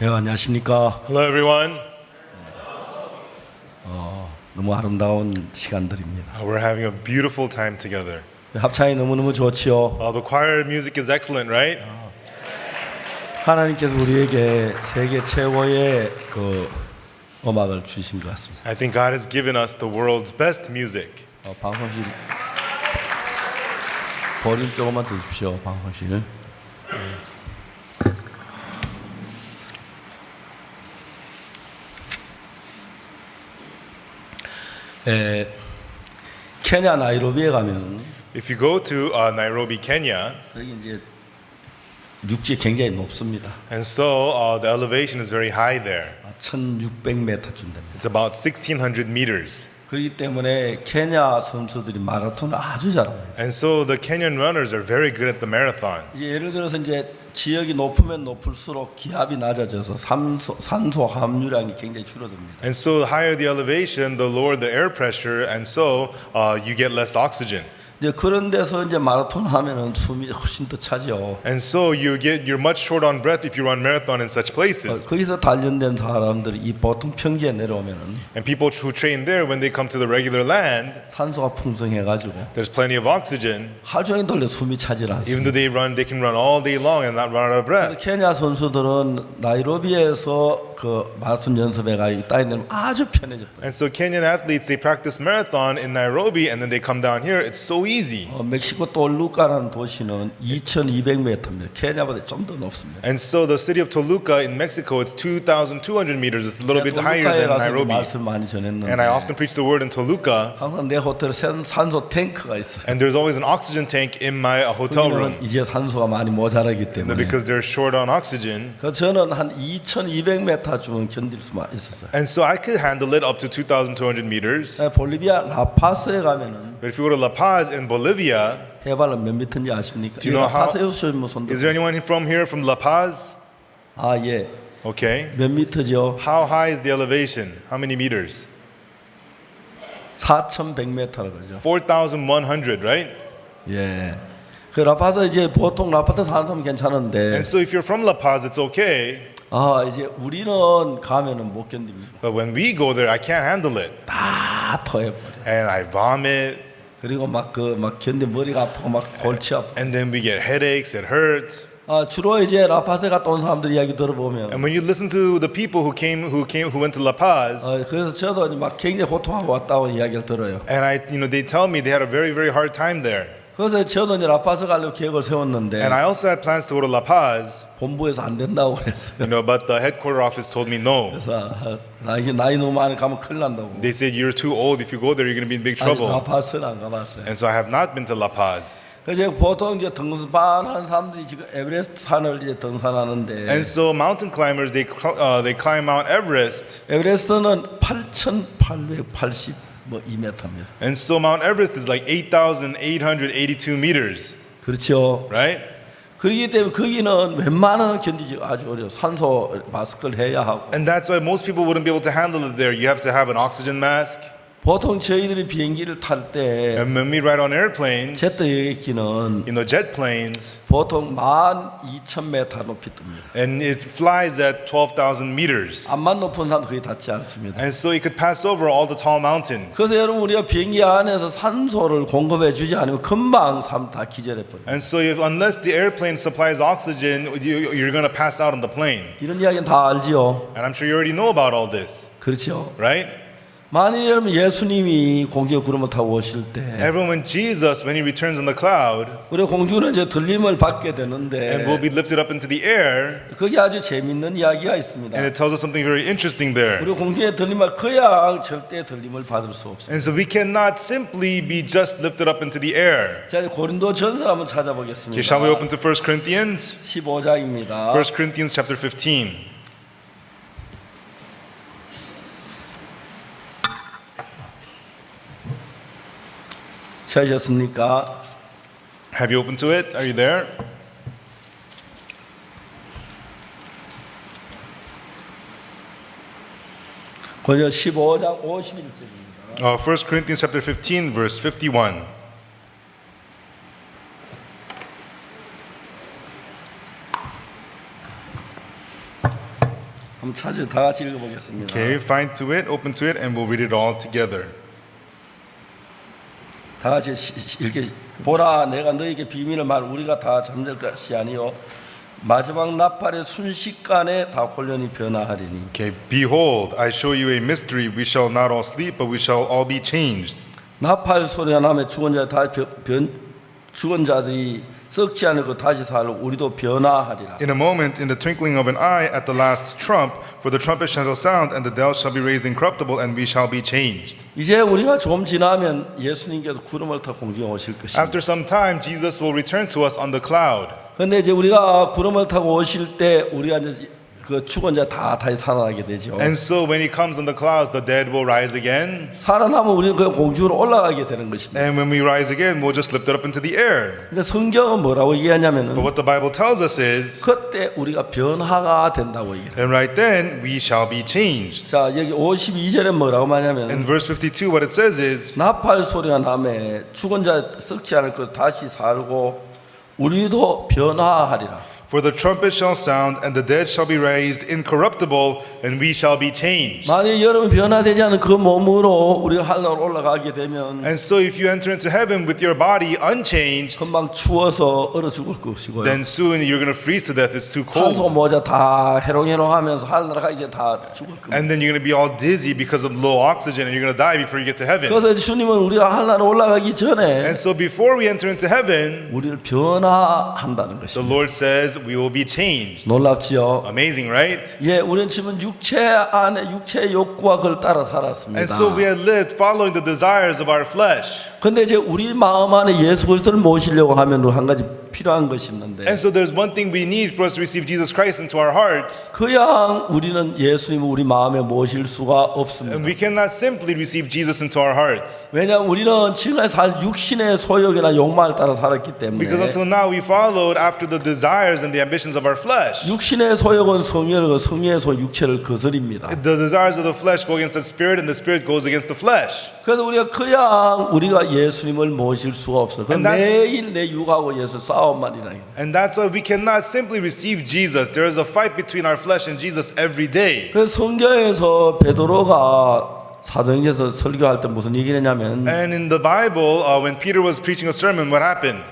예, 안녕하십니까. Hello, everyone. 너무 아름다운 시간들입니다. We're having a beautiful time together. 합창이 너무너무 좋지요. The choir music is excellent, right? 하나님께서 우리에게 세계 최고의 그 음악을 주신 것 같습니다. I think God has given us the world's best music. 방송실 볼륨 조금만 더 주십시오. 방송실. 케냐 나이로비에 가면 If you go to Nairobi, Kenya, 여기 이제 육지 굉장히 높습니다. and so the elevation is very high there. 1600m쯤 됩니다. It's about 1,600 meters. 그렇기 때문에 케냐 선수들이 마라톤을 아주 잘합니다. And so the Kenyan runners are very good at the marathon. 이제 예를 들어서 이제 지역이 높으면 높을수록 기압이 낮아져서 산소 함유량이 굉장히 줄어듭니다. And so the higher the elevation, the lower the air pressure, and so you get less oxygen. 이제 그런 데서 이제 마라톤 하면은 숨이 훨씬 더 차죠. And so you're much short on breath if you run marathon in such places. 거기서 단련된 사람들이 이 보통 평지에 내려오면은 And people who train there, when they come to the regular land, 산소가 풍성해가지고 there's plenty of oxygen. 하루 종일 돌려 숨이 차질 Even 않습니다. though they can run all day long and not run out of breath. 케냐 선수들은 나이로비에서 그 마라톤 연습에 가기 따위는 아주 편해졌어요. And so Kenyan athletes, they practice marathon in Nairobi and then they come down here. It's so easy. 멕시코 돌루카라는 도시는 2,200m입니다. 케냐보다 좀 더 높습니다. And so the city of Toluca in Mexico, it's 2,200 meters. It's a little bit higher 돌루카에 than 가서 Nairobi. 말씀 많이 전했는데 And I often preach the word in Toluca. 항상 내 호텔에 산소 탱크가 있어요. And there's always an oxygen tank in my hotel room. 거기는 이제 산소가 많이 모자라기 때문에 Because they're short on oxygen. 그 저는 한 2,200m쯤은 견딜 수만 있었어요. And so I could handle it up to 2,200 meters. 볼리비아 라파스에 가면은 But if you go to La Paz in Bolivia, 해발은 몇 미터인지 아십니까? Do you know how- 라파스에 오시면 손 is there anyone from here from La Paz? 예. Okay. 몇 미터죠? How high is the elevation? How many meters? 4,100m라고 그러죠. 4,100, right? 예. 그 라파스 이제 보통 라파스 사는 사람 괜찮은데 And so if you're from La Paz, it's okay. 이제 우리는 가면은 못 견딥니다. But when we go there, I can't handle it. 다 토해버려. And I vomit. 그리고 막 견디 머리가 아프고 막 골치 아프고. And then we get headaches. It hurts. 주로 이제 라파스에 갔다 온 사람들 이야기 들어보면 And when you listen to the people who went to La Paz, 그래서 저도 이제 막 굉장히 고통하고 왔다고 이야기를 들어요. and they tell me they had a very, very hard time there. 그래서 저도 이제 라파스 가려고 계획을 세웠는데 And I also had plans to go to La Paz, 본부에서 안 된다고 그랬어요. but the headquarter office told me no. 그래서 나이 너무 많이 가면 큰일 난다고. They said you're too old. If you go there, you're going to be in big 아니, trouble. 라파스는 안 가봤어요. And so I have not been to La Paz. 그래서 보통 이제 등산하는 사람들이 지금 에베레스트 산을 이제 등산하는데 And so mountain climbers, they climb Mount Everest. 에베레스트는 8,880 2m입니다. And so Mount Everest is like 8,882 meters, 그렇죠. right? 그렇기 때문에 거기는 웬만하면 견디지 아주 어려워. 산소 마스크를 해야 하고. And that's why most people wouldn't be able to handle it there. You have to have an oxygen mask. 보통 저희들이 비행기를 탈 때 And when we ride on airplanes, 제트 여객기는 jet planes, 보통 12,000m 높이 뜹니다. and it flies at 12,000 meters. 암만 높은 산 거의 닿지 않습니다. And so you could pass over all the tall mountains. 그래서 여러분 우리가 비행기 안에서 산소를 공급해 주지 않으면 금방 삶 다 기절해 버려요. And so unless the airplane supplies oxygen, you're going to pass out on the plane. 이런 이야기는 다 알지요. And I'm sure you already know about all this, 그렇죠. right? 만일 여러분 예수님이 공중에 구름을 타고 오실 때 Everyone, when Jesus, when he returns on the cloud, 우리 공중은 이제 들림을 받게 and 되는데 will be lifted up into the air, 거기 아주 재밌는 이야기가 있습니다. and it tells us something very interesting there. 우리 공중에 들림을 그야 절대 들림을 받을 수 없어요. And so we cannot simply be just lifted up into the air. 자, 고린도 전서를 한번 Okay, 찾아보겠습니다. shall we open to 1 Corinthians? 15장입니다. 1 Corinthians chapter 15. 찾으셨습니까? Have you opened to it? Are you there? 고린도 15장 51절입니다. 1 Corinthians chapter 15, verse 51. 한번 찾아 다 같이 읽어보겠습니다. Okay, find to it, open to it, and we'll read it all together. 다 같이 이렇게 보라 내가 너에게 비밀을 말 우리가 다 잠들 것이 아니요 마지막 나팔의 순식간에 다 혼련이 변화하리니. Okay, behold, I show you a mystery. We shall not all sleep, but we shall all be changed. 나팔 소리가 나면 죽은 자들이 썩지 않고 다시 살고 우리도 변화하리라. In a moment, in the twinkling of an eye, at the last trump, for the trumpet shall sound, and the dead shall be raised incorruptible, and we shall be changed. 이제 우리가 좀 지나면 예수님께서 구름을 타고 공중에 오실 것입니다. After some time, Jesus will return to us on the cloud. 그런데 이제 우리가 구름을 타고 오실 때 우리가 이제 그 죽은 자 다 다시 살아나게 되죠. And so when he comes on the clouds, the dead will rise again. 살아나면 우리는 그 공중으로 올라가게 되는 것입니다. And when we rise again, we'll just lift it up into the air. 근데 성경은 뭐라고 얘기하냐면은 But what the Bible tells us is, 그때 우리가 변화가 된다고 얘기해요. and right then, we shall be changed. 자, 여기 52절에 뭐라고 말하냐면 In verse 52, what it says is, 나팔 소리가 나매 죽은 자 썩지 않을 것 다시 살고 우리도 변화하리라. for the trumpet shall sound, and the dead shall be raised incorruptible, and we shall be changed. 만약 여러분 변화되지 않은 그 몸으로 우리가 하늘로 올라가게 되면 And so if you enter into heaven with your body unchanged, 금방 추워서 얼어 죽을 것이고요. then soon you're going to freeze to death. It's too cold. 산소 모자 다 해롱해롱하면서 하늘나라 이제 다 죽을 겁니다. And then you're going to be all dizzy because of low oxygen, and you're going to die before you get to heaven. 그래서 주님은 우리가 하늘로 올라가기 전에 And so before we enter into heaven, 우리를 변화한다는 the 것입니다. Lord says we will be changed. 놀랍지요? Amazing, right? 예, 우리는 지금 육체 안에 육체의 욕구와 그걸 따라 살았습니다. And so we had lived following the desires of our flesh. 근데 이제 우리 마음 안에 예수 그리스도를 모시려고 하면 한 가지 필요한 것이 있는데 And so there's one thing we need for us to receive Jesus Christ into our hearts. 그냥 우리는 예수님을 우리 마음에 모실 수가 없습니다. And we cannot simply receive Jesus into our hearts. 왜냐하면 우리는 지금까지 살 육신의 소욕이나 욕망을 따라 살았기 때문에 Because until now we followed after the desires and the ambitions of our flesh. 육신의 소욕은 성령을 성령의 소 육체를 거스립니다. The desires of the flesh go against the spirit, and the spirit goes against the flesh. 그래서 우리가 그냥 우리가 예수님을 모실 수가 없어요. 그 And that's- 매일 내 육하고 예수 싸움만이라. And that's why we cannot simply receive Jesus. There is a fight between our flesh and Jesus every day. 그래서 성경에서 베드로가 사도행전에서 설교할 때 무슨 얘기를 했냐면 And in the Bible, when Peter was preaching a sermon, what happened?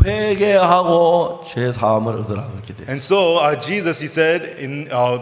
회개하고 죄 사함을 얻으라 그렇게 돼요. And so Jesus, he said,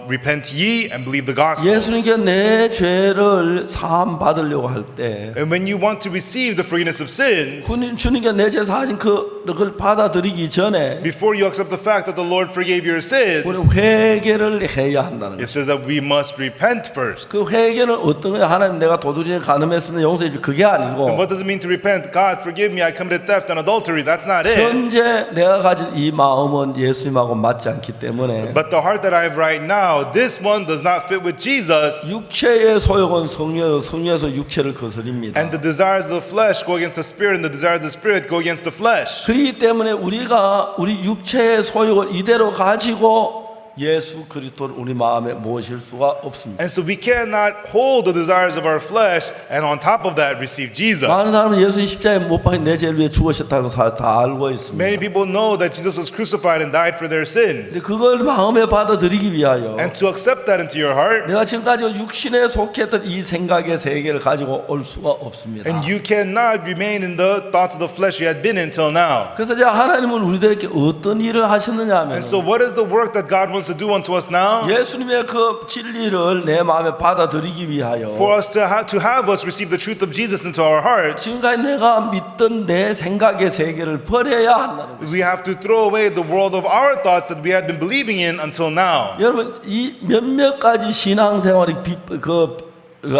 repent ye and believe the gospel. 예수님께 내 죄를 사함 받으려고 할 때 And when you want to receive the forgiveness of sins, 주님께 내 죄 사하신 그걸 받아들이기 전에 before you accept the fact that the Lord forgave your sins, 우리 회개를 해야 한다는 it 거예요. says that we must repent first. 그 회개는 어떤 거냐? 하나님 내가 도둑질에 가늠했으면 용서해 주 그게 And 아니고 what does it mean to repent? God, forgive me, I committed theft and adultery. That's not it. 현재 내가 가진 이 마음은 예수님하고 맞지 않기 때문에 But the heart that I have right now, this one does not fit with Jesus. 육체의 소욕은 성령에서 육체를 거스립니다. And the desires of the flesh go against the spirit, and the desires of the spirit go against the flesh. 그렇기 때문에 우리가 우리 육체의 소욕을 이대로 가지고 예수 그리스도를 우리 마음에 모실 수가 없습니다. And so we cannot hold the desires of our flesh and on top of that receive Jesus. 많은 사람은 예수 십자가에 못 박혀 내 죄를 위해 죽으셨다고 다 알고 있습니다. Many people know that Jesus was crucified and died for their sins. 근데 그걸 마음에 받아들이기 위하여 And to accept that into your heart, 내가 지금까지 육신에 속했던 이 생각의 세계를 가지고 올 수가 없습니다. and you cannot remain in the thoughts of the flesh you had been until now. 그래서 이제 하나님은 우리들에게 어떤 일을 하셨느냐 하면 And so what is the work that God wants to do unto us now? 예수님의 그 진리를 내 마음에 받아들이기 위하여 For us to have us receive the truth of Jesus into our hearts, 지금까지 내가 믿던 내 생각의 세계를 버려야 한다는 거예요. we have to throw away the world of our thoughts that we had been believing in until now. 여러분 이 몇몇 가지 신앙생활이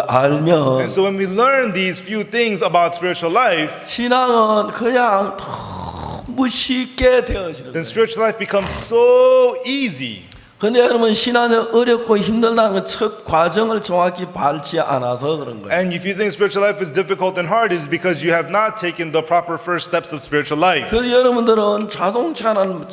알면 And so when we learn these few things about spiritual life, 신앙은 그냥 너무 쉽게 되어지는 then 거예요. spiritual life becomes so easy. 근데 여러분 신앙이 어렵고 힘들다는 건 첫 과정을 정확히 밟지 않아서 그런 거예요. And if you think spiritual life is difficult and hard, it's because you have not taken the proper first steps of spiritual life. 그래서 여러분들은 자동차를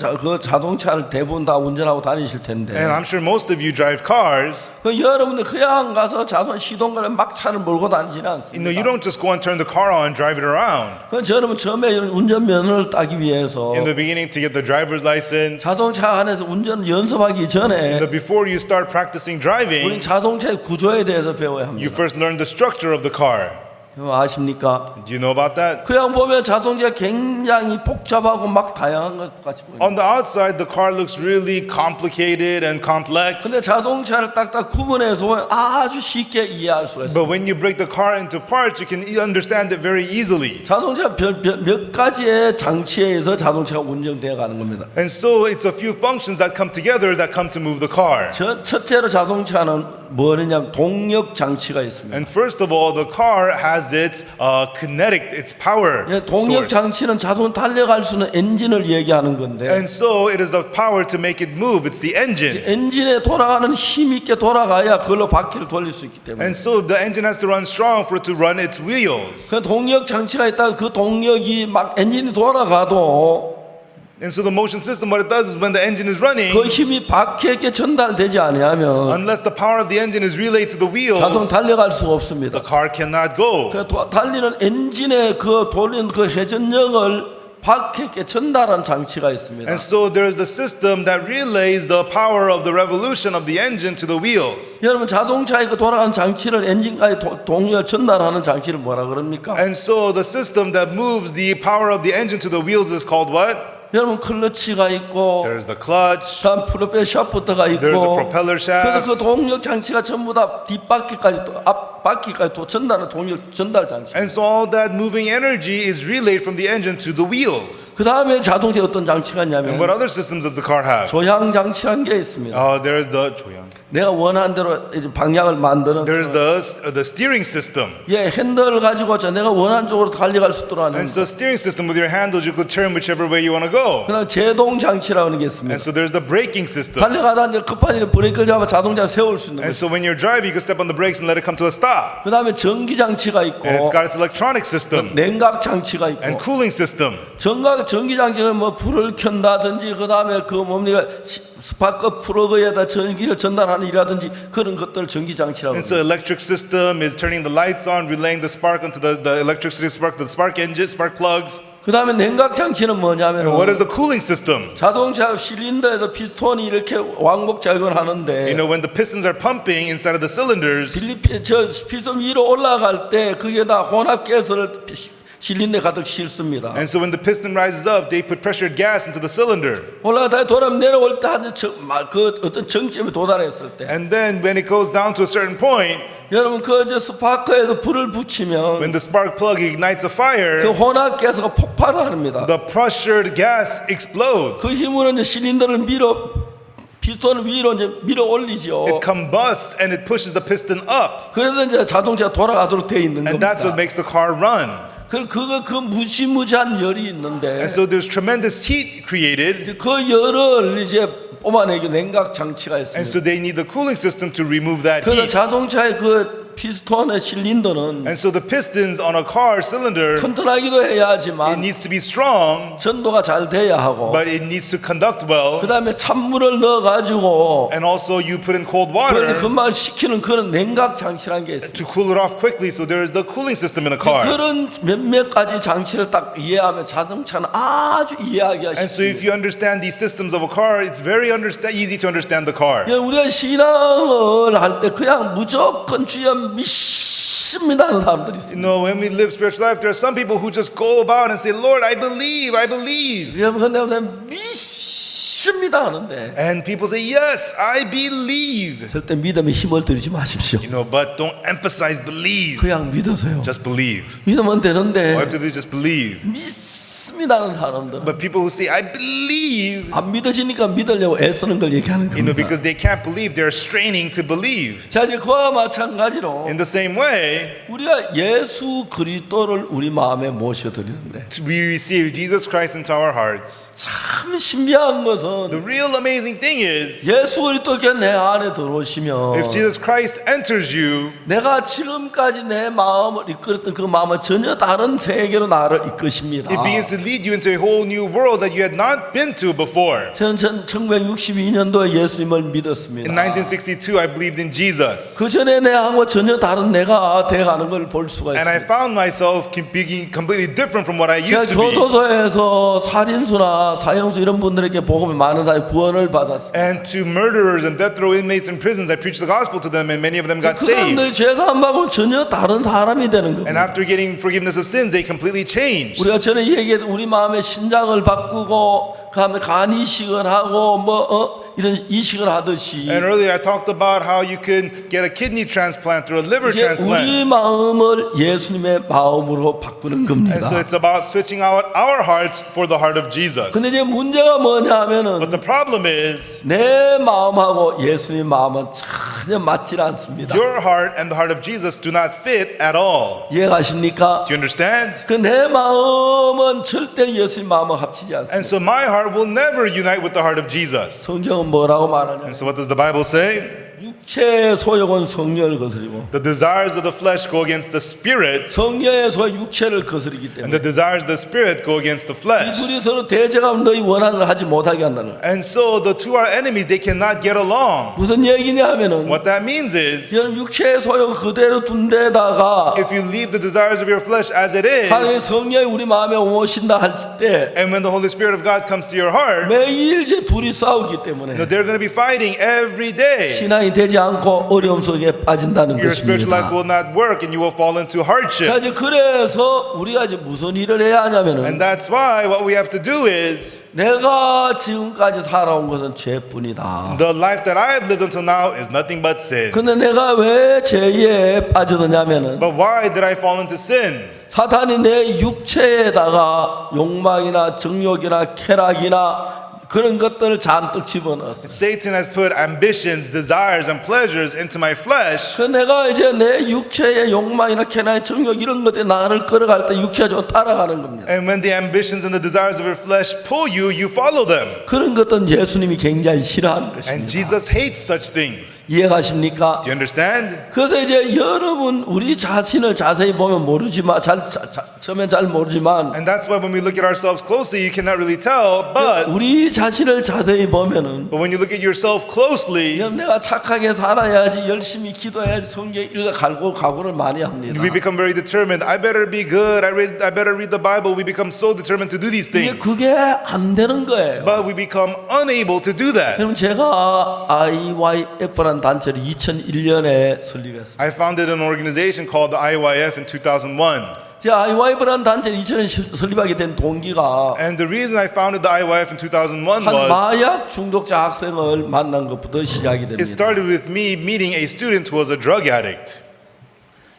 대부분 다 운전하고 다니실 텐데 And I'm sure most of you drive cars. 그 여러분들 그냥 가서 시동거래 막 차를 몰고 다니지는 You know, 않습니다. you don't just go and turn the car on and drive it around. 그 여러분 처음에 운전면허를 따기 위해서 In the beginning, to get the driver's license, 자동차 안에서 운전 연습하기 전에 Before you start practicing 우린 driving, 자동차의 구조에 대해서 배워야 you 합니다. first learn the structure of the car. 아십니까? Do you know about that? 그냥 보면 자동차가 굉장히 복잡하고 막 다양한 것 같이 보여요. On the outside, the car looks really complicated and complex. 근데 자동차를 딱딱 구분해서 보면 아주 쉽게 이해할 수가 있어요. But when you break the car into parts, you can understand it very easily. 자동차 몇 가지의 장치에 의해서 자동차가 운전되어 가는 겁니다. And so it's a few functions that come together that come to move the car. 첫째로 자동차는 뭐냐면 동력 장치가 있습니다. And first of all, the car has its kinetic, its power 동력 source. 장치는 자동 달려갈 수 있는 엔진을 얘기하는 건데 And so it is the power to make it move. It's the engine. 엔진에 돌아가는 힘 있게 돌아가야 그걸로 바퀴를 돌릴 수 있기 때문에 And so the engine has to run strong for it to run its wheels. 그 동력 장치가 있다면 그 동력이 막 엔진이 돌아가도 And so the motion system, what it does is when the engine is running, 그 힘이 바퀴에게 전달되지 않으면 unless the power of the engine is relayed to the 자동 wheels, 달려갈 수가 없습니다. the car cannot go. 그 달리는 엔진의 그 돌리는 그 회전력을 바퀴에게 전달하는 장치가 있습니다. And so there is the system that relays the power of the revolution of the engine to the wheels. 여러분 자동차의 그 돌아가는 장치를 엔진까지 동력을 전달하는 장치를 뭐라 그럽니까? And so the system that moves the power of the engine to the wheels is called what? 여러분 클러치가 있고 There's the clutch. 다음 프로펠 샤프트가 있고 There's a propeller 그래서 그 shaft. 동력 장치가 전부 다 뒷바퀴까지 또 앞바퀴까지 또 전달하는 동력 전달 장치. And so all that moving energy is relayed from the engine to the wheels. 그 다음에 자동차에 어떤 장치가 And 있냐면 what other systems does the car have? 조향 장치라는 게 있습니다. There is the 조향. 내가 원하는 대로 이제 방향을 만드는 There's the steering system. 예 핸들을 가지고 내가 원하는 쪽으로 달려갈 수 있도록 하는 And so steering system with your handles, you could turn whichever way you want to go. 그다음 제동 장치라는 게 And 있습니다. so there's the braking system. 달려가다 이제 급한 일에 브레이크를 잡아 자동차를 세울 수 있는 And 거죠. so when you're driving, you can step on the brakes and let it come to a stop. 그다음에 전기 장치가 있고 And it's got its electronic system 냉각 장치가 있고 and cooling system. 전기 장치는 뭐 불을 켠다든지 그다음에 그 뭡니까 스파크 플러그에다 전기를 전달하는 일이라든지 그런 것들 전기 장치라고 And so 합니다. electric system is turning the lights on, relaying the spark onto the electricity spark, the spark engine, spark plugs. 그다음에 냉각 장치는 뭐냐면 And what is the cooling system? 자동차 실린더에서 피스톤이 이렇게 왕복 작용을 하는데 You know, when the pistons are pumping inside of the cylinders, 저 피스톤 위로 올라갈 때 그게다 혼합가스를 실린더에 가득 싣습니다. and so when the piston rises up, they put pressured gas into the cylinder. 올라가다 돌아면 내려올 때 그 어떤 정점에 도달했을 때 And then when it goes down to a certain point, 여러분 그 이제 스파크에서 불을 붙이면 when the spark plug ignites a 그 fire, 혼합가스가 폭발을 합니다. the pressured gas explodes. 그 힘으로 이제 실린더를 피스톤을 위로 이제 밀어 올리죠. It combusts and it pushes the piston up. 그래서 이제 자동차가 돌아가도록 돼 있는 And that's what 겁니다. makes the car run. 그 무시무시한 열이 있는데 And so there's tremendous heat created. 그 열을 이제 뽑아내기 냉각 장치가 And 있습니다. so they need the cooling system to remove that 그래서 heat. 자동차의 그 피스톤의 실린더는 And so the pistons on a car cylinder, 튼튼하기도 해야 it 하지만 needs to be strong, 전도가 잘 돼야 하고 but it needs to conduct well. 그 다음에 찬물을 넣어가지고 And also you put in cold 그걸 water 금방 식히는 그런 냉각 장치라는 게 있습니다. to cool it off quickly. So there is the cooling system in a car. 그런 몇몇 가지 장치를 딱 이해하면 자동차는 아주 이해하기가 And so if 쉽습니다. you understand these systems of a car, it's very easy to understand the car. 우리가 신앙을 할 때 그냥 무조건 주여 믿습니다 하는 사람들이 있습니다. You know, when we live spiritual life, there are some people who just go about and say, Lord, I believe, I believe. 여러분 근데 믿습니다 하는데 And people say, yes, I believe. 절대 믿음에 힘을 들이지 마십시오. You know, but don't emphasize believe. 그냥 믿으세요. Just believe. 믿으면 All you 되는데 have to do is just believe. 믿습니다 하는 사람들은 But people who say, I believe, 안 믿어지니까 믿으려고 애쓰는 걸 얘기하는 you know, 겁니다. because they can't believe, they're straining to believe. 자 이제 그와 마찬가지로 In the same way, 우리가 예수 그리스도를 우리 마음에 모셔드리는데 we receive Jesus Christ into our hearts. 참 신비한 것은 The real amazing thing is, 예수 그리스도께 내 안에 들어오시면 if Jesus Christ enters you, 내가 지금까지 내 마음을 이끌었던 그 마음은 전혀 다른 세계로 나를 이끄십니다. it begins to lead you into a whole new world that you had not been to before. 저는 1962년도에 예수님을 In 믿었습니다. 1962, I believed in Jesus. 그 전에 내하고 전혀 다른 내가 돼가는 걸 볼 수가 And I 있습니다. found myself being completely different from what I 제가 used to be. 교도소에서 살인수나 사형수 이런 분들에게 복음이 많은 사람이 구원을 받았습니다. And to murderers and death row inmates in prisons, I preached the gospel to them, and many of them got 그 saved. 사람들이 죄사함 받으면 전혀 다른 사람이 되는 And 겁니다. after getting forgiveness of sins, they completely changed. 우리가 전에 얘기했던 우리 마음의 신장을 바꾸고 그다음에 간 이식을 하고 이런 이식을 하듯이 And earlier I talked about how you can get a kidney transplant or a liver 이제 우리 transplant. 마음을 예수님의 마음으로 바꾸는 겁니다. And so it's about switching out our hearts for the heart of Jesus. 근데 이제 문제가 뭐냐 하면은 But the problem is, 내 마음하고 예수님 마음은 전혀 맞질 않습니다. your heart and the heart of Jesus do not fit at all. 이해가십니까? Do you understand? 그 내 마음은 절대 예수님 마음과 합치지 않습니다. And so my heart will never unite with the heart of Jesus. 성경은 뭐라고 말하냐? And so what does the Bible say? 육체의 소욕은 성령을 거스리고 The desires of the flesh go against the spirit, 성령의 소욕 육체를 거스르기 and 때문에 the desires of the spirit go against the 이 flesh. 둘이 서로 대적하면 너희 원하는 걸 하지 못하게 한다는 거예요. And so the two are enemies, they cannot get along. 무슨 얘기냐 하면은 What that means is, 이런 육체의 소욕 그대로 둔 데다가 if you leave the desires of your flesh as it 하나님의 is, 성령이 우리 마음에 오신다 할 때 and when the Holy Spirit of God comes to your heart, 매일 이제 둘이 싸우기 때문에 they're going to be fighting every day. 신앙이 되지 않고 어려움 속에 빠진다는 Your spiritual life 것입니다. will not work and you will fall into 자, hardship. 이제 그래서 우리가 이제 무슨 일을 해야 하냐면은 And that's why what we have to do is, 내가 지금까지 살아온 것은 죄뿐이다. the life that I have lived until now is nothing but sin. 근데 내가 왜 죄에 빠져드냐면은 But why did I fall into sin? 사탄이 내 육체에다가 욕망이나 정욕이나 쾌락이나 그런 것들을 잔뜩 집어넣었어요. Satan has put ambitions, desires, and pleasures into my flesh. 그 내가 이제 내 육체의 욕망이나 쾌락, 정욕 이런 것들이 나를 끌어갈 때 육체가 좀 따라가는 겁니다. And when the ambitions and the desires of your flesh pull you, you follow them. 그런 것들은 예수님이 굉장히 싫어하는 And 것입니다. Jesus hates such things. 이해가십니까? Do you understand? 그래서 이제 여러분 우리 자신을 자세히 보면 모르지만 처음엔 잘 모르지만 And that's why when we look at ourselves closely, you cannot really tell. But 우리 자신을 자세히 보면은 when you look at yourself closely, 내가 착하게 살아야지 열심히 기도해야지 성경 읽어 각오를 많이 합니다. we become very determined. I better be good. I better read the Bible. We become so determined to do these 이게 things. 그게 안 되는 거예요. But we become unable to do that. 여러분 제가 IYF라는 단체를 2001년에 설립했습니다. I founded an organization called the IYF in 2001. 제가 IYF라는 단체를 2000년에 설립하게 된 동기가 And the reason I founded the IYF in 2001 한 was 마약 중독자 학생을 만난 것부터 시작이 it 됩니다. started with me meeting a student who was a drug addict.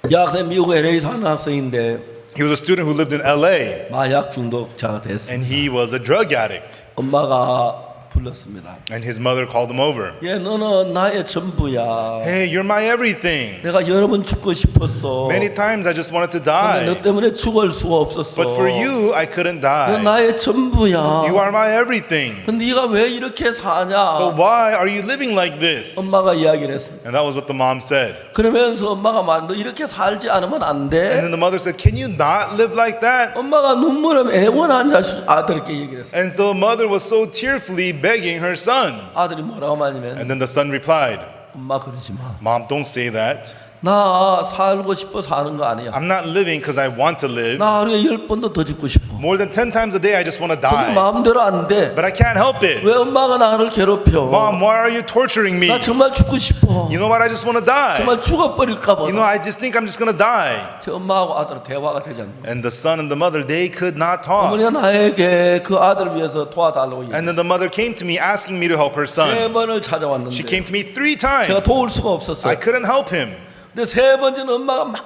이 학생 미국 LA 사는 학생인데 He was a student who lived in LA 마약 중독자가 됐습니다. and he was a drug addict. 엄마가 불렀습니다. And his mother called him over. 얘 너는 나의 전부야. Hey, you're my everything. 내가 여러 번 죽고 싶었어. Many times I just wanted to 근데 너 die. 때문에 죽을 수가 없었어. But for you, I couldn't 너 die. 나의 전부야. You are my everything. 근데 네가 왜 이렇게 사냐? But why are you living like this? 엄마가 이야기를 했습니다. And that was what the mom said. 그러면서 엄마가 말, 너 이렇게 살지 않으면 안 And 돼. then the mother said, can you not live like that? 엄마가 눈물을 애원한 아들에게 얘기를 했어요. And so the mother was so tearfully begging her son. 아들이 뭐라고 말하냐면 And then the son replied, 엄마 그러지 마. Mom, don't say that. 나 살고 싶어 사는 거 아니야. I'm not living because I want to live. 나 하루에 10번도 더 죽고 싶어. More than 10 times a day, I just want to 근데 die. 마음대로 안 돼. But I can't help it. 왜 엄마가 나를 괴롭혀? Mom, why are you torturing me? 나 정말 죽고 싶어. You know what? I just want to die. 정말 죽어버릴까 봐. You know, I just think I'm just going to die. 제 엄마하고 아들은 대화가 되지 않는 거예요. And the son and the mother, they could not talk. 어머니가 나에게 그 아들을 위해서 도와달라고 And then the mother came to me asking me to help her 세 son. 번을 She 찾아왔는데 came to me 3 제가 times. 도울 수가 I 없었어요. couldn't help him. 근데 세 번째는 엄마가 막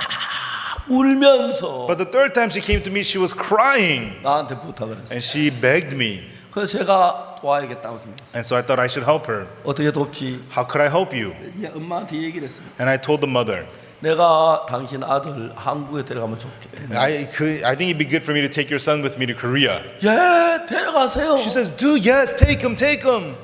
울면서 But the 3rd time she came to me, she was crying. 나한테 부탁을 했어요. And she begged me. 그래서 제가 도와야겠다고 생각했어요. And so I thought I should help her. 어떻게 돕지? How could I help you? 엄마한테 얘기를 했어요. And I told the mother, 내가 당신 아들 한국에 데려가면 좋겠네. I think it'd be good for me to take your son with me to Korea. 예, 데려가세요. She says, do, yes, take him, take him.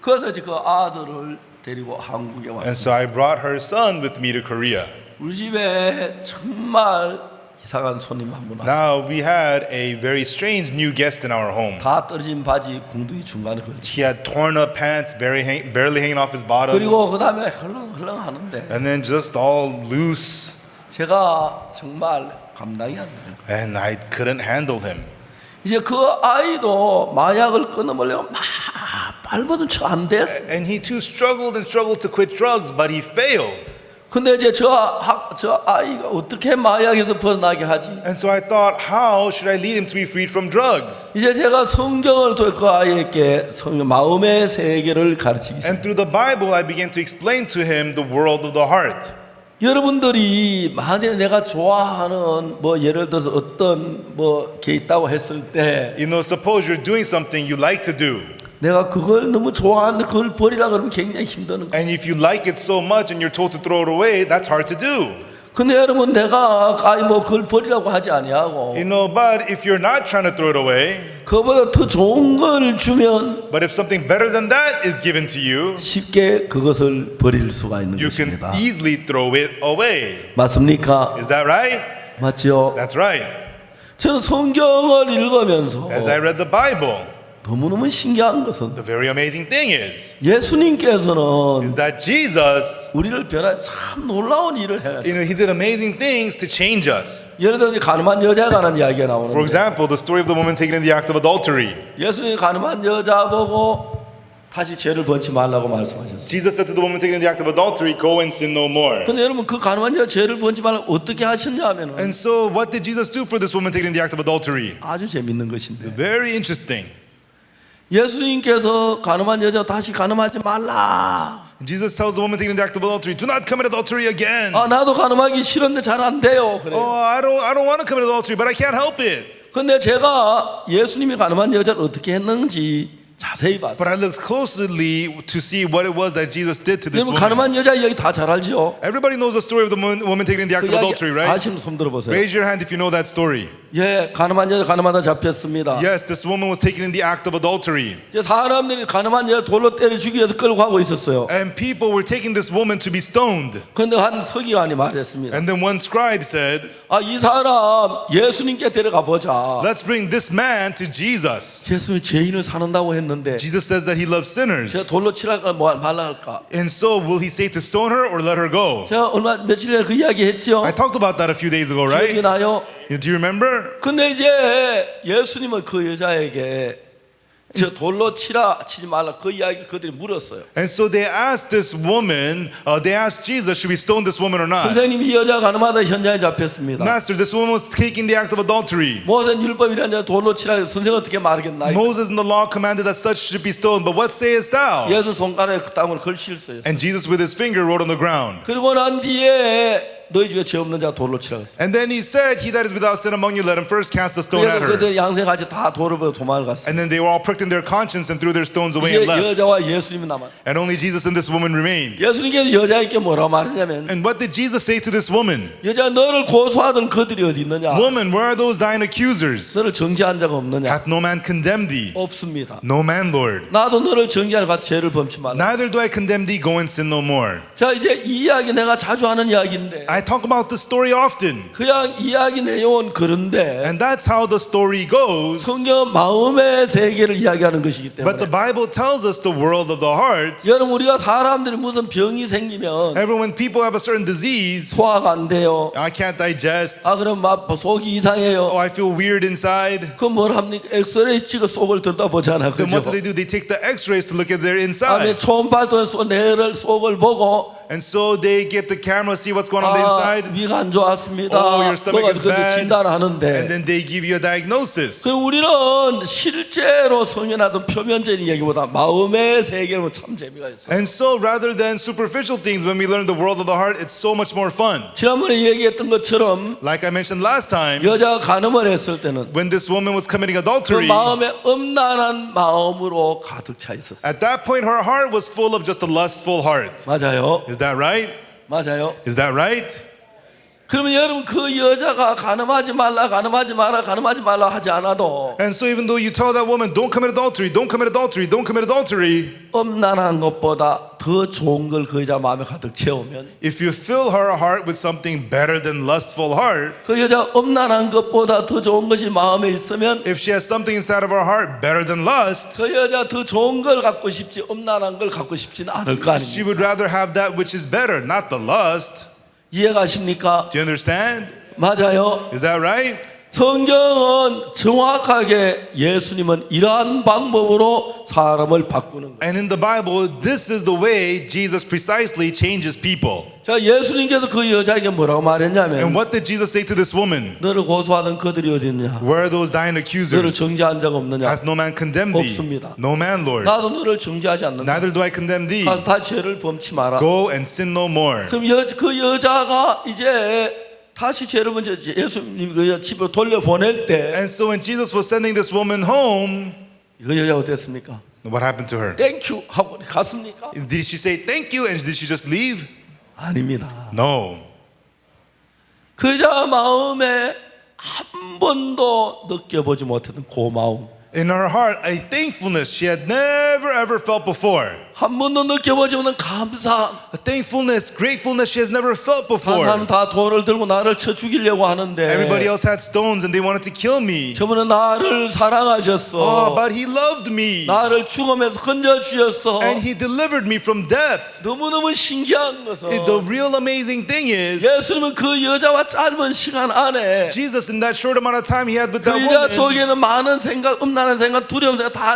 그래서 이제 그 아들을 데리고 한국에 And 왔어요. so I brought her son with me to Korea. 우리 집에 정말 이상한 손님 한 분 왔어요. Now we had a very strange new guest in our home. 다 떨어진 바지 궁둥이 중간에 걸치. He had torn up pants, barely hanging off his bottom, 그리고 그 다음에 헐렁헐렁 하는데 and then just all loose. 제가 정말 감당이 안 돼요. And I couldn't handle him. 이제 그 아이도 마약을 끊어보려고 막 발버둥 쳐 안 됐어. And he too struggled and struggled to quit drugs, but he failed. 근데 이제 저 아이가 어떻게 마약에서 벗어나게 하지? And so I thought, how should I lead him to be freed from drugs? 이제 제가 성경을 통해 그 아이에게 성경 마음의 세계를 가르치기 시작했어요. And through the Bible, I began to explain to him the world of the heart. 여러분들이 만약에 내가 좋아하는 뭐 예를 들어서 어떤 뭐 게 있다고 했을 때 You know, suppose you're doing something you like to do. 내가 그걸 너무 좋아하는데 그걸 버리라 그러면 굉장히 힘드는 거예요. And if you like it so much and you're told to throw it away, that's hard to do. 근데 여러분 내가 아이 뭐 그걸 버리라고 하지 아니하고 You know, but if you're not trying to throw it away, 그보다 더 좋은 걸 주면 but if something better than that is given to you, 쉽게 그것을 버릴 수가 있는 you can 것입니다. easily throw it away. 맞습니까? Is that right? 맞죠? That's right. 저는 성경을 읽으면서 As I read the Bible, 너무너무 신기한 것은 the very amazing thing is 예수님께서는 that Jesus, 우리를 변한 참 놀라운 일을 해요. he did amazing things to change us. 예를 들어서 가늠한 여자에 관한 이야기가 For 나오는데 example, the story of the woman taken in the act of adultery. 예수님이 가늠한 여자 보고 다시 죄를 번지 말라고 말씀하셨어요. Jesus said to the woman taken in the act of adultery, go and sin no more. 근데 여러분 그 가늠한 여자 죄를 번지 말라고 어떻게 하셨냐 하면은 And so what did Jesus do for this woman taken in the act of adultery? 아주 재밌는 것인데 Very interesting. 예수님께서 가늠한 여자 다시 가늠하지 말라. Jesus tells the woman taken in the act of adultery, do not commit adultery again. 아 나도 가늠하기 싫은데 잘 안 돼요. 그래. Oh, I don't want to commit adultery, but I can't help it. 근데 제가 예수님이 가늠한 여자를 어떻게 했는지 자세히 봤어요. But I looked closely to see what it was that Jesus did to this 여러분 woman. 가늠한 여자 이야기 다 잘 알죠? Everybody knows the story of the woman taken in the act 그 of 이야기 adultery, right? 아시면 손 들어보세요. Raise your hand if you know that story. 예, 가늠한 여자 가늠하다 잡혔습니다. Yes, this woman was taken in the act of adultery. 이제 사람들이 가늠한 여자 돌로 때려 죽이기 위해서 끌고 가고 있었어요. And people were taking this woman to be stoned. 그런데 한 서기관이 말했습니다. And then one scribe said, 아, 이 사람 예수님께 데려가 보자. let's bring this man to Jesus. 예수님이 죄인을 사는다고 했는데 Jesus says that he loves sinners. 제가 돌로 치랄까 말라 할까? And so will he say to stone her or let her go? 제가 며칠 전에 그 이야기 했죠. I talked about that a few days ago, 기억이 right? 나요? Do you remember? 근데 이제 예수님은 그 여자에게 저 돌로 치지 말라 그 이야기 그들이 물었어요. And so they asked this woman, they asked Jesus, should we stone this woman or not? 선생님 이 여자 가늠하다 현장에 잡혔습니다. Master, this woman was taking the act of adultery. 모세 율법이라는 돌로 치라 선생 어떻게 말하겠나요? Moses in the law commanded that such should be stoned, but what sayest thou? 예수 손가락에 그 땅을 걸실어요. And Jesus with his finger wrote on the ground. 그리고 난 뒤에 너희 중에 죄 없는 자 돌로 치라 그랬어요. And then he said, he that is without sin among you, let him first cast a stone at 그래서 her. 그들 양생같이 다 돌을 보고 도망을 갔어요. And then they were all pricked in their conscience and threw their stones away 이제 and left. 여자와 예수님이 남았어요. And only Jesus and this woman remained. 예수님께서 여자에게 뭐라고 말했냐면 And what did Jesus say to this woman? 여자 너를 고소하던 그들이 어디 있느냐? Woman, where are those thine accusers? 너를 정죄한 자가 없느냐? Hath no man condemned thee? 없습니다. No man, Lord. 나도 너를 정죄하는 같이 죄를 범치 말라. Neither do I condemn thee, go and sin no more. 자 이제 이 이야기 내가 자주 하는 이야기인데 I talk about this story often. 그냥 이야기 내용은 그런데 And that's how the story goes. 성경 마음의 세계를 이야기하는 것이기 But 때문에 the Bible tells us the world of the heart. 여러분 우리가 사람들이 무슨 병이 생기면 Everyone, when people have a certain disease, 소화가 안 돼요. I can't digest. 아 그럼 막 속이 이상해요. Oh, I feel weird inside. 그럼 뭘 합니까? 엑스레이 찍어 속을 들여다보잖아. Then what do 그죠? they do? They take the x-rays to look at their 다음에 inside. 초음파도 뇌를 속을 보고 And so they get the camera, see what's going on the 아, inside. 위가 안 좋았습니다. Oh, your stomach is 그래서 bad. 진단하는데 And then they give you a diagnosis. 그 우리는 실제로 성연하던 표면적인 얘기보다 마음의 세계로 참 재미가 있어요. And so rather than superficial things, when we learn the world of the heart, it's so much more fun. 지난번에 얘기했던 것처럼 Like I mentioned last time, 여자가 간음을 했을 때는 when this woman was committing 그 adultery, 마음에 음란한 마음으로 가득 차 있었어요. at that point her heart was full of just a lustful heart. 맞아요. Is that right? 맞아요. Is that right? 그러면 여러분 그 여자가 간음하지 말라 간음하지 마라 간음하지 말라 하지 않아도 And so even though you tell that woman, don't commit adultery, don't commit adultery, don't commit adultery, 음란한 것보다 더 좋은 걸 그 여자 마음에 가득 채우면 if you fill her heart with something better than lustful heart, 그 여자 음란한 것보다 더 좋은 것이 마음에 있으면 if she has something inside of her heart better than lust, 그 여자 더 좋은 걸 갖고 싶지 음란한 걸 갖고 싶지는 않을 거 she 아닙니까? would rather have that which is better, not the lust. 이해가십니까? Do you understand? 맞아요. Is that right? 성경은 정확하게 예수님은 이러한 방법으로 사람을 바꾸는 거예요. And in the Bible, this is the way Jesus precisely changes people. 자, 예수님께서 그 여자에게 뭐라고 And 말했냐면 what did Jesus say to this woman? 너를 고소하던 그들이 어디 있냐? Where are those dying 너를 accusers? 정죄한 자가 없느냐? Hath no man condemned thee? 없습니다. No man, Lord. 나도 너를 정죄하지 않는다. Neither do I condemn thee. 가서 다 죄를 범치 마라. Go and sin no more. 그럼 그 여자가 이제 다시 죄를 먼저 예수님 그 집으로 돌려보낼 때 And so when Jesus was sending this woman home, 그 여자가 어땠습니까? what happened to her? 땡큐 하고 갔습니까? Did she say thank you and did she just leave? 아닙니다. No. 그 여자 마음에 한 번도 느껴보지 못했던 고마움, In her heart, a thankfulness she had never ever felt before. 한 번도 느껴보지 못한 감사. A thankfulness, gratefulness she has never felt before. 사람 다 돌을 들고 나를 쳐 죽이려고 하는데 Everybody else had stones and they wanted to kill me. 저분은 나를 사랑하셨어. Oh, but he loved me. 나를 죽음에서 건져주셨어. And he delivered me from death. 너무너무 신기한 것은 The real amazing thing is, 예수님은 그 여자와 짧은 시간 안에 Jesus, in that short amount of time he had with 그 that 여자 woman, 속에는 많은 생각, 음란한 생각, 두려움 생각 다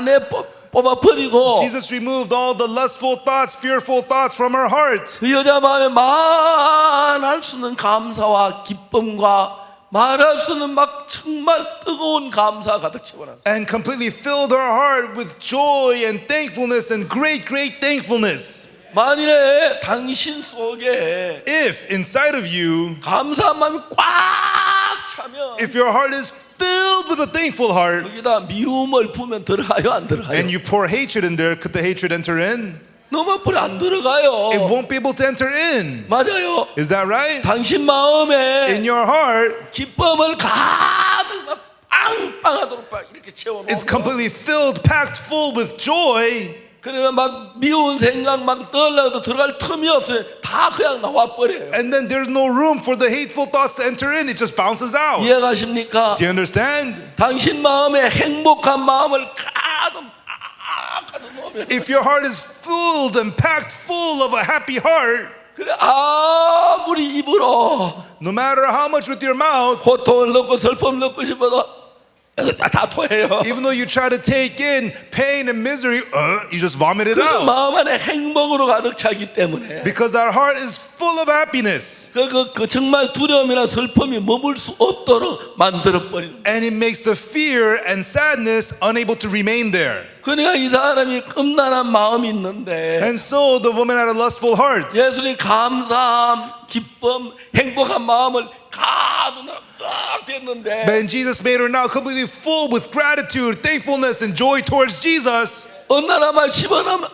뽑아버리고 Jesus removed all the lustful thoughts, fearful thoughts from her heart. 그 여자 마음에 말할 수 없는 감사와 기쁨과 말할 수 없는 막 정말 뜨거운 감사가 가득 채워놨어요. And completely filled her heart with joy and thankfulness and great, great thankfulness. 만일에 당신 속에 If inside of you, 감사한 마음이 꽉 차면 if your heart is filled with a thankful heart, 거기다 미움을 부으면 들어가요, 안 들어가요? and you pour hatred in there, could the hatred enter in? 너무 뿌리 안 들어가요. It won't be able to enter in. 맞아요. Is that right? 당신 마음에 In your heart, 기쁨을 가득 막 빵빵하도록 막 이렇게 채워놓으면 it's completely filled, packed full with joy. 그러면 막 미운 생각 막 떠올라도 들어갈 틈이 없어요. 다 그냥 나와버려요. And then there's no room for the hateful thoughts to enter in. It just bounces out. 이해가십니까? Do you understand? 당신 마음에 행복한 마음을 가득 넣으면 If your heart is filled and packed full of a happy heart, 그래 아무리 입으로 no matter how much with your mouth, 고통을 넣고 슬픔을 넣고 싶어도 다 토해요. even though you try to take in pain and misery, you just vomit it 그 out. 마음 안에 행복으로 가득 차기 때문에 Because our heart is full of happiness. 그 정말 두려움이나 슬픔이 머물 수 없도록 만들어 버리는. And it makes the fear and sadness unable to remain there. 그러니까 이 사람이 음란한 마음이 있는데 And so the woman had a lustful heart. 예수님 감사함, 기쁨, 행복한 마음을 가득 됐는데 But Jesus made her now completely full with gratitude, thankfulness, and joy towards Jesus. 음란한 말 집어넣으면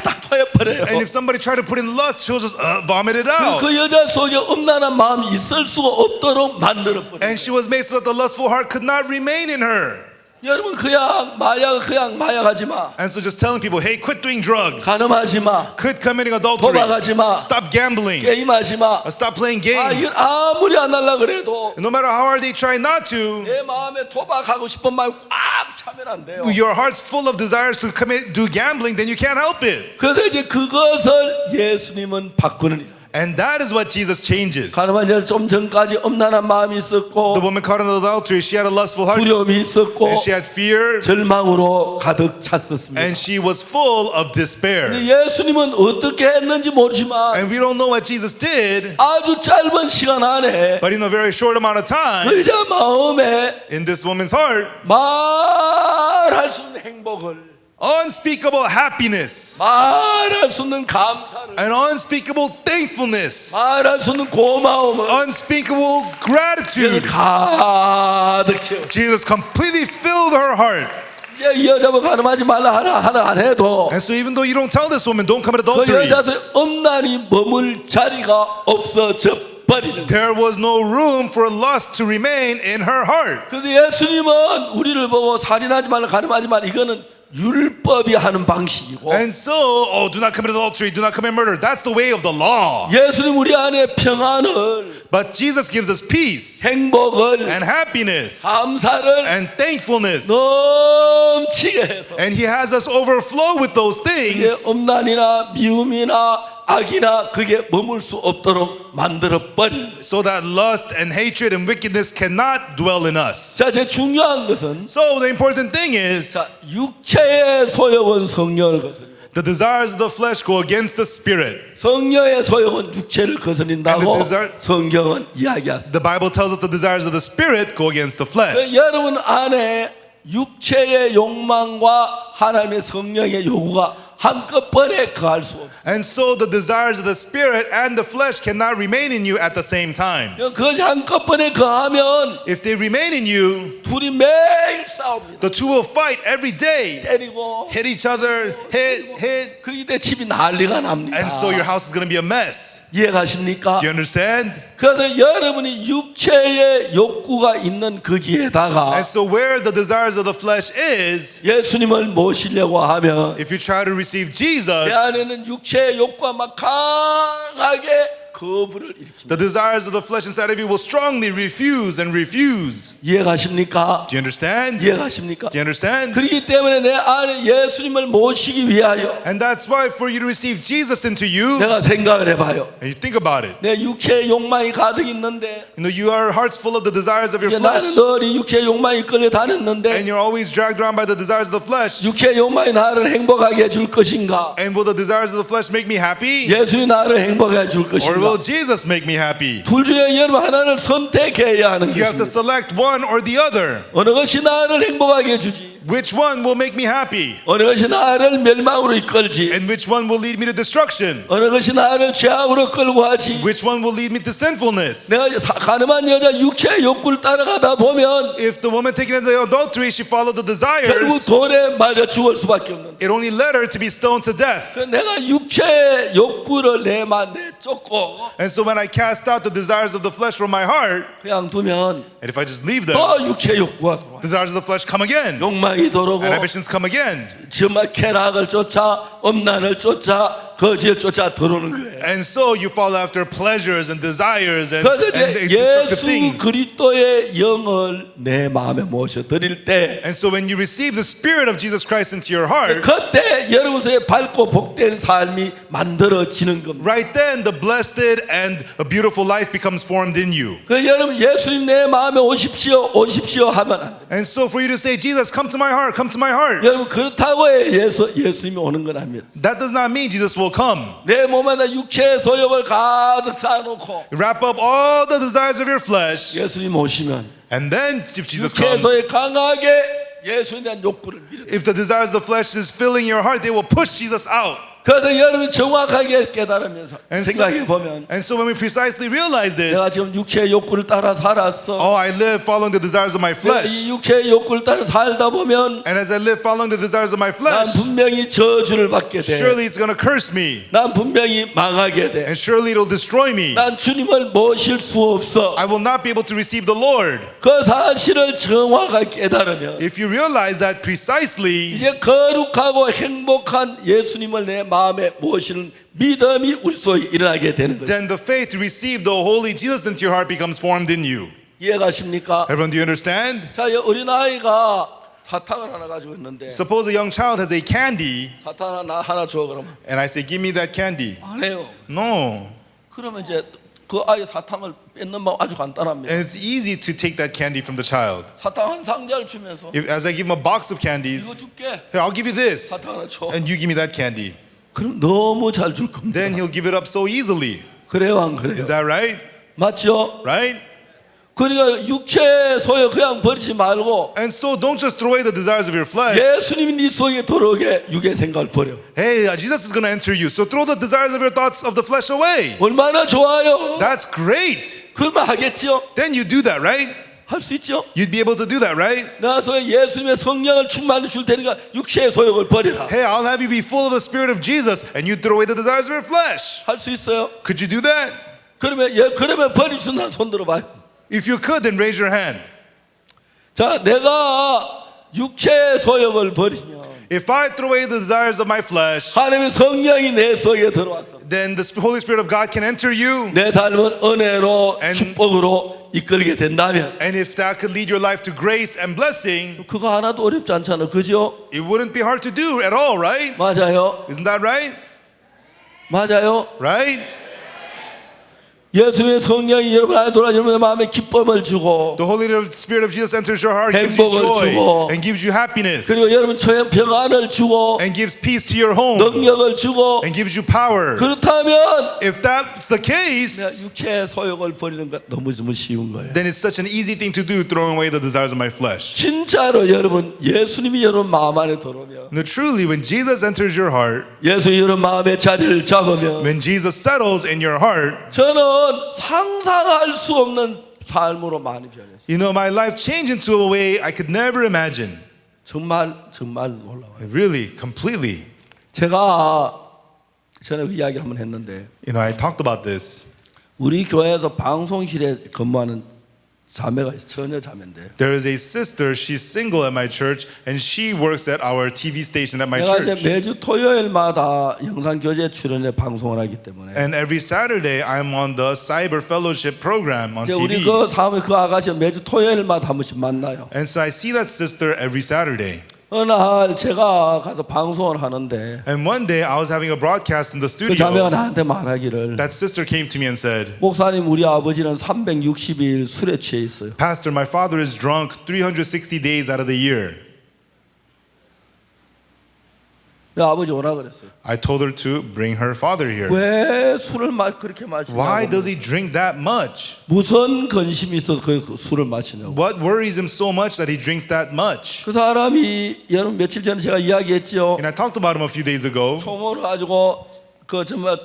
다 토해버려요. And if somebody tried to put in lust, she'll just vomit it out. 그 여자 속에 음란한 마음이 있을 수가 없도록 만들어버려요. And she was made so that the lustful heart could not remain in her. 여러분 그냥 마약하지 마. And so just telling people, hey, quit doing drugs. 가늠하지 마. Quit committing adultery. 도박하지 마. Stop gambling. 게임하지 마. Stop playing 이건 games. 아무리 안 하려 그래도 No matter how hard they try not to, 내 마음에 도박하고 싶은 마음이 꽉 차면 안 돼요. your heart's full of desires to do gambling, then you can't help it. 그런데 이제 그것을 예수님은 바꾸는 일. And that is what Jesus changes. 가늠한 자 좀 전까지 음란한 마음이 있었고 The woman caught in adultery, she had a lustful heart, 두려움이 있었고 and she had fear, 절망으로 가득 찼었습니다. and she was full of despair. 근데 예수님은 어떻게 했는지 모르지만 And we don't know what Jesus did, 아주 짧은 시간 안에 but in a very short amount of time, 그 여자 마음에 in this woman's heart, 말할 수 없는 행복을, unspeakable happiness 말할 수 없는 감사를, and unspeakable thankfulness, 말할 수 없는 고마움을 unspeakable gratitude. 가득 채워. Jesus completely filled her heart. 이제 이 여자분 가늠하지 말라 하나 안 해도 And so even though you don't tell this woman, don't commit 그 adultery, 여자의 음란이 머물 자리가 없어져 버리는 거예요. there was no room for lust to remain in her heart. 그래서 예수님은 우리를 보고 살인하지 말라 가늠하지 말라 이거는 율법이 하는 방식이고 And so, oh, do not commit adultery, do not commit murder. That's the way of the law. 예수님 우리 안에 평안을, But Jesus gives us peace 행복을, and happiness 감사를 and thankfulness. 넘치게 해서 And He has us overflow with those 이게 things 음란이나 미움이나 악이나 그게 머물 수 없도록 만들어 버리는 거예요. so that lust and hatred and wickedness cannot dwell in us. 자, 제일 중요한 것은 So the important thing is 자, 육체의 소욕은 성령을 거스리고 the desires of the flesh go against the spirit. 성령의 소욕은 육체를 거스린다고 And the desire- 성경은 이야기하습니다. The Bible tells us the desires of the spirit go against the flesh. 여러분 안에 육체의 욕망과 하나님의 성령의 요구가 한꺼번에 거할 수 없어요. And so the desires of the spirit and the flesh cannot remain in you at the same time. 그것이 한꺼번에 거하면 If they remain in you, 둘이 매일 싸웁니다. the two will fight every day, 때리고 hit each other, hit. 그때 집이 난리가 납니다. And so your house is going to be a mess. 이해가십니까? Do you understand? 그래서 여러분이 육체의 욕구가 있는 거기에다가 And so where the desires of the flesh is, 예수님을 모시려고 하면 if you try to receive Jesus, 내 안에는 육체의 욕구가 막 강하게 거부를 일으킵니다. the desires of the flesh inside of you will strongly refuse and refuse. 이해가십니까? Do you understand? 이해가십니까? Do you understand? 그렇기 때문에 내 안에 예수님을 모시기 위하여 And that's why for you to receive Jesus into you, 내가 생각을 해봐요. and you think about it, 내 육체의 욕망이 가득 있는데 your heart's full of the desires of your 나는 flesh, 늘 육체의 욕망이 끌려 다녔는데 and you're always dragged around by the desires of the flesh. 육체의 욕망이 나를 행복하게 해줄 것인가? And will the desires of the flesh make me happy? 예수님이 나를 행복하게 해줄 Or 것인가? will Jesus make me happy? 둘 중에 여러분 하나를 선택해야 하는 You have to 것입니다. select one or the other. 어느 것이 나를 행복하게 해주지? Which one will make me happy? 어느 것이 나를 멸망으로 이끌지? And which one will lead me to destruction? 어느 것이 나를 죄악으로 끌고 가지? Which one will lead me to sinfulness? 내가 가늠한 여자 육체의 욕구를 따라가다 보면 If the woman taken into adultery, she followed the 결국 desires, 돌에 맞아 죽을 수밖에 없는. it only led her to be stoned to death. 그 내가 육체의 욕구를 내쫓고 And so when I cast out the desires of the flesh from my heart, 그냥 두면 and if I just leave them, 또 육체의 욕구가 들어와. desires of the flesh come again, 욕망이 들어오고 and ambitions come again. 정말 쾌락을 쫓아 엄난을 쫓아 거지를 쫓아 들어오는 거예요. And so you follow after pleasures and desires and 그래서 이제 destructive 예수 things. 그리스도의 영을 내 마음에 모셔 드릴 때 And so when you receive the Spirit of Jesus Christ into your heart, 그때 여러분의 밝고 복된 삶이 만들어지는 겁니다. right then the blessed and a beautiful life becomes formed in you. 그 여러분 예수님 내 마음에 오십시오 오십시오 하면 안 돼. And so for you to say, Jesus, come to my heart, come to my heart, 여러분 그렇다고 해 예수님이 오는 건 아닙니다. that does not mean Jesus will come. 내 몸에다 육체의 소욕을 가득 쌓아놓고 Wrap up all the desires of your flesh, 예수님 오시면 and then if Jesus 육체의 comes, 소욕 강하게 예수에 대한 욕구를 밀어. if the desires of the flesh is filling your heart, they will push Jesus out. 그래서 여러분이 정확하게 깨달으면서 And so, 생각해 보면 and so when we precisely realize this, 내가 지금 육체의 욕구를 따라 살았어. oh, I live following the desires of my 내가 flesh. 이 육체의 욕구를 따라 살다 보면 And as I live following the desires of my 난 flesh, 분명히 저주를 받게 돼. surely it's going to curse me. 난 분명히 망하게 돼. And surely it'll destroy me. 난 주님을 모실 수 없어. I will not be able to receive the Lord. 그 사실을 정확하게 깨달으면 If you realize that precisely, 이제 거룩하고 행복한 예수님을 내 마음에 모시는 믿음이 우리 속에 일어나게 되는 거예요. then the faith to receive the holy Jesus into your heart becomes formed in you. 이해가십니까? Everyone, do you understand? 자, 이 어린아이가 사탕을 하나 가지고 있는데 Suppose a young child has a candy, 사탕 하나 줘 그러면 and I say, give me that candy. 안 해요. No. 그러면 이제 그 아이 사탕을 뺏는 방 아주 간단합니다. And it's easy to take that candy from the child. 사탕 한 상자를 주면서 As I give him a box of candies, 이거 줄게. here, I'll give you this, 사탕 하나 줘. and you give me that candy. 그럼 너무 잘 줄 겁니다. Then he'll give it up so easily. 그래요, 안 그래요? Is that right? 맞죠? Right? 그러니까 육체 소유 그냥 버리지 말고 And so don't just throw away the desires of your flesh. 예수님이 네 속에 들어오게 육의 생각을 버려. Hey, Jesus is going to enter you. So throw the desires of your thoughts of the flesh away. 얼마나 좋아요. That's great. 그러면 하겠지요? Then you do that, right? 할 수 있죠? You'd be able to do that, right? 내가 속에 예수님의 성령을 충만히 줄 테니까 육체의 소욕을 버리라. Hey, I'll have you be full of the Spirit of Jesus, and you throw away the desires of your flesh. 할 수 있어요? Could you do that? 그러면 버릴 수 있는 손 들어봐요. If you could, then raise your hand. 자, 내가 육체의 소욕을 버리면 If I throw away the desires of my flesh, 하나님의 성령이 내 속에 들어와서 then the Holy Spirit of God can enter you. 내 삶은 은혜로 And- 축복으로 이끌게 된다면 And if that could lead your life to grace and blessing, 그거 하나도 어렵지 않잖아, 그죠? it wouldn't be hard to do at all, right? 맞아요, Isn't that right? 맞아요. Right? 예수의 성령이 여러분 안에 돌아 여러분의 마음에 기쁨을 주고 The Holy Spirit of Jesus enters your heart, gives you 행복을 joy, 주고 and gives you happiness, 그리고 여러분 처형 평안을 주고 and gives peace to your home, 능력을 주고 and gives you power. 그렇다면 If that's the 내가 case, 육체의 소욕을 버리는 것 너무 쉬운 거예요. then it's such an easy thing to do, throwing away the desires of my flesh. 진짜로 여러분 예수님이 여러분 마음 안에 들어오면 No, truly, when Jesus enters your heart, 예수님이 여러분 마음의 자리를 잡으면 when Jesus settles in your heart, 저는 상상할 수 없는 삶으로 많이 변했어요. you know, my life changed into a way I could never imagine. 정말 놀라워요. Really, completely. 제가 전에 그 이야기를 한번 했는데 You know, I talked about this. 우리 교회에서 방송실에 근무하는 자매가 있어요. 처녀 자매인데 There is a sister, she's single at my church, and she works at our TV station at my 내가 이제 church. 매주 토요일마다 영상 교제 출연에 방송을 하기 때문에 And every Saturday, I'm on the Cyber Fellowship program on 이제 우리 TV. 그 사람이 그 아가씨 매주 토요일마다 한 번씩 만나요. And so I see that sister every Saturday. 어느 날 제가 가서 방송을 하는데 And one day, I was having a broadcast in the 그 자매가 studio. 나한테 말하기를 That sister came to me and said, 목사님 우리 아버지는 360일 술에 취해 있어요. Pastor, my father is drunk 360 days out of the year. 내 아버지 오라 그랬어요. I told her to bring her father here. 왜 술을 그렇게 Why does 마시냐고. he drink that much? 무슨 근심이 있어서 그 술을 마시냐고. What worries him so much that he drinks that much? 그 사람이 여러분 며칠 전에 제가 이야기했죠. And I talked about him a few days ago. 총을 가지고 그 정말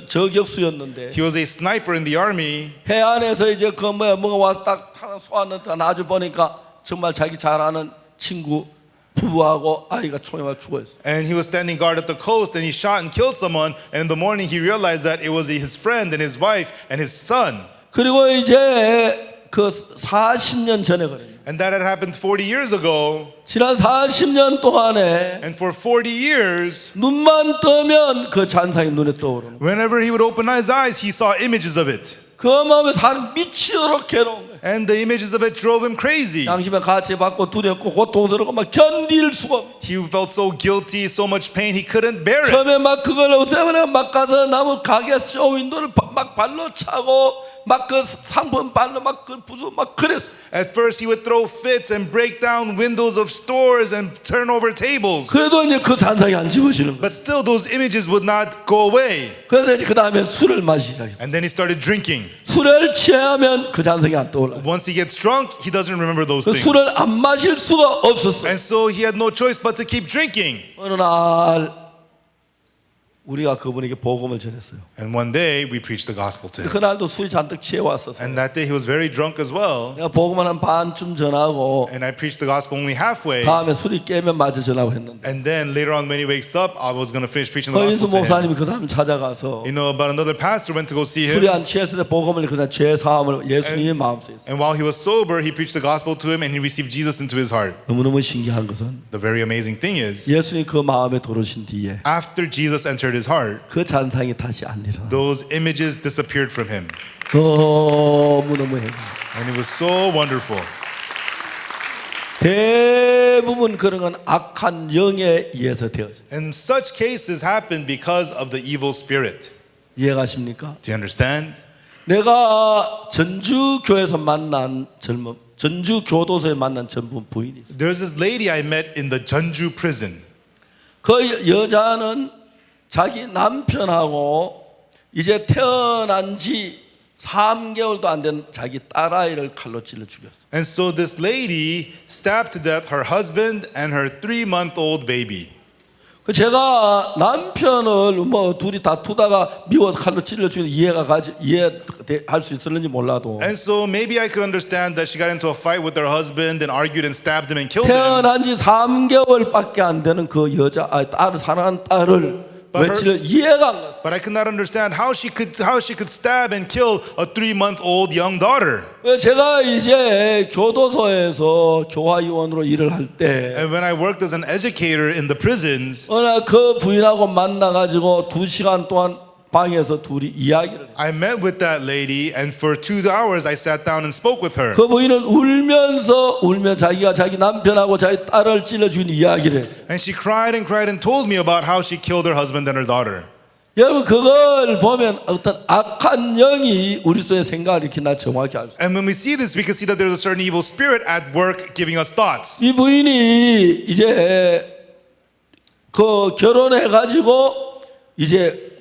저격수였는데 He was a sniper in the army. 해안에서 이제 그 뭐가 와서 딱 하나 쏘았는데 나중에 보니까 정말 자기 잘 아는 친구 부부하고 아이가 총에 맞아 죽었어요. And he was standing guard at the coast and he shot and killed someone. And in the morning he realized that it was his friend and his wife and his son. 그리고 이제 그 40년 전에 그래요. And that had happened 40 years ago. 지난 40년 동안에 And for 40 years, 눈만 뜨면 그 잔상이 눈에 떠오르는 거예요. whenever he would open his eyes, he saw images of it. 그 마음에 사람 미치도록 괴로운 거예요. And the images of it drove him crazy. 양심에 가치받고 두렵고 고통스럽고 막 견딜 수가 없어요. He felt so guilty, so much pain, he couldn't bear it. 처음에 막 그걸 없애면 막 가서 나무 가게 쇼윈도를 막 발로 차고 막 그 상품 발로 막 그 부수 막 그랬어. At first, he would throw fits and break down windows of stores and turn over tables. 그래도 이제 그 잔상이 안 지워지는 거예요. But still, those images would not go away. 그래서 이제 그 다음에 술을 마시기 시작했어요. And then he started drinking. 술을 취하면 그 잔상이 안 떠올라요. Once he gets drunk, he doesn't remember those 그 things. 술을 안 마실 수가 없었어요. And so he had no choice but to keep drinking. 어느 날 우리가 그분에게 복음을 전했어요. And one day, we preached the gospel to him. 그날도 술이 잔뜩 취해 왔었어요. And that day, he was very drunk as well. 내가 복음을 한 반쯤 전하고 And I preached the gospel only halfway. 다음에 술이 깨면 마저 전하고 했는데 And then later on, when he wakes up, I was going to finish preaching the 허인수 gospel to him. 목사님이 그 사람 찾아가서 You know, but another pastor went to go see 술이 him. 안 취했을 때 복음을 그냥 죄 사함을 예수님의 마음속에 있어요. And while he was sober, he preached the gospel to him and he received Jesus into his heart. 너무너무 신기한 것은 The very amazing thing is, 예수님 그 마음에 들어오신 뒤에 after Jesus entered his heart, 그 잔상이 다시 안 일어나. those images disappeared from him. 너무너무 행복. And it was so wonderful. 대부분 그런 건 악한 영에 의해서 되어져. And such cases happen because of the evil spirit. 이해가십니까? Do you understand? 내가 전주 교회에서 만난 전주 교도소에 만난 전부 부인이 있어요. There's this lady I met in the Jeonju prison. 그 여자는 자기 남편하고 이제 태어난 지 3개월도 안 된 자기 딸아이를 칼로 찔러 죽였어. And so this lady stabbed to death her husband and her 3-month-old baby. 제가 남편을 뭐 둘이 다투다가 미워서 칼로 찔러 죽인 이해할 수 있었는지 몰라도 And so maybe I could understand that she got into a fight with her husband and argued and stabbed him and killed him. 태어난 지 3개월밖에 안 되는 그 여자 딸을 사랑하는 딸을 But 며칠 이해가 안 갔어. But I could not understand how she could stab and kill a 3-month-old young daughter. 제가 이제 교도소에서 교화위원으로 일을 할 때 And when I worked as an educator in the prisons, 어느 날 그 부인하고 만나가지고 2시간 동안 방에서 둘이 이야기를 해요. I met with that lady, and for 2 hours I sat down and spoke with her. 그 부인은 울며 자기가 자기 남편하고 자기 딸을 찔러 죽인 이야기를 했어요. And she cried and told me about how she killed her husband and her daughter. 여러분 그걸 보면 어떤 악한 영이 우리 속에 생각을 일으킨다 정확히 알 수 있어요. And when we see this, we can see that there's a certain evil spirit at work giving us thoughts. 이 부인이 이제 그 결혼해가지고 이제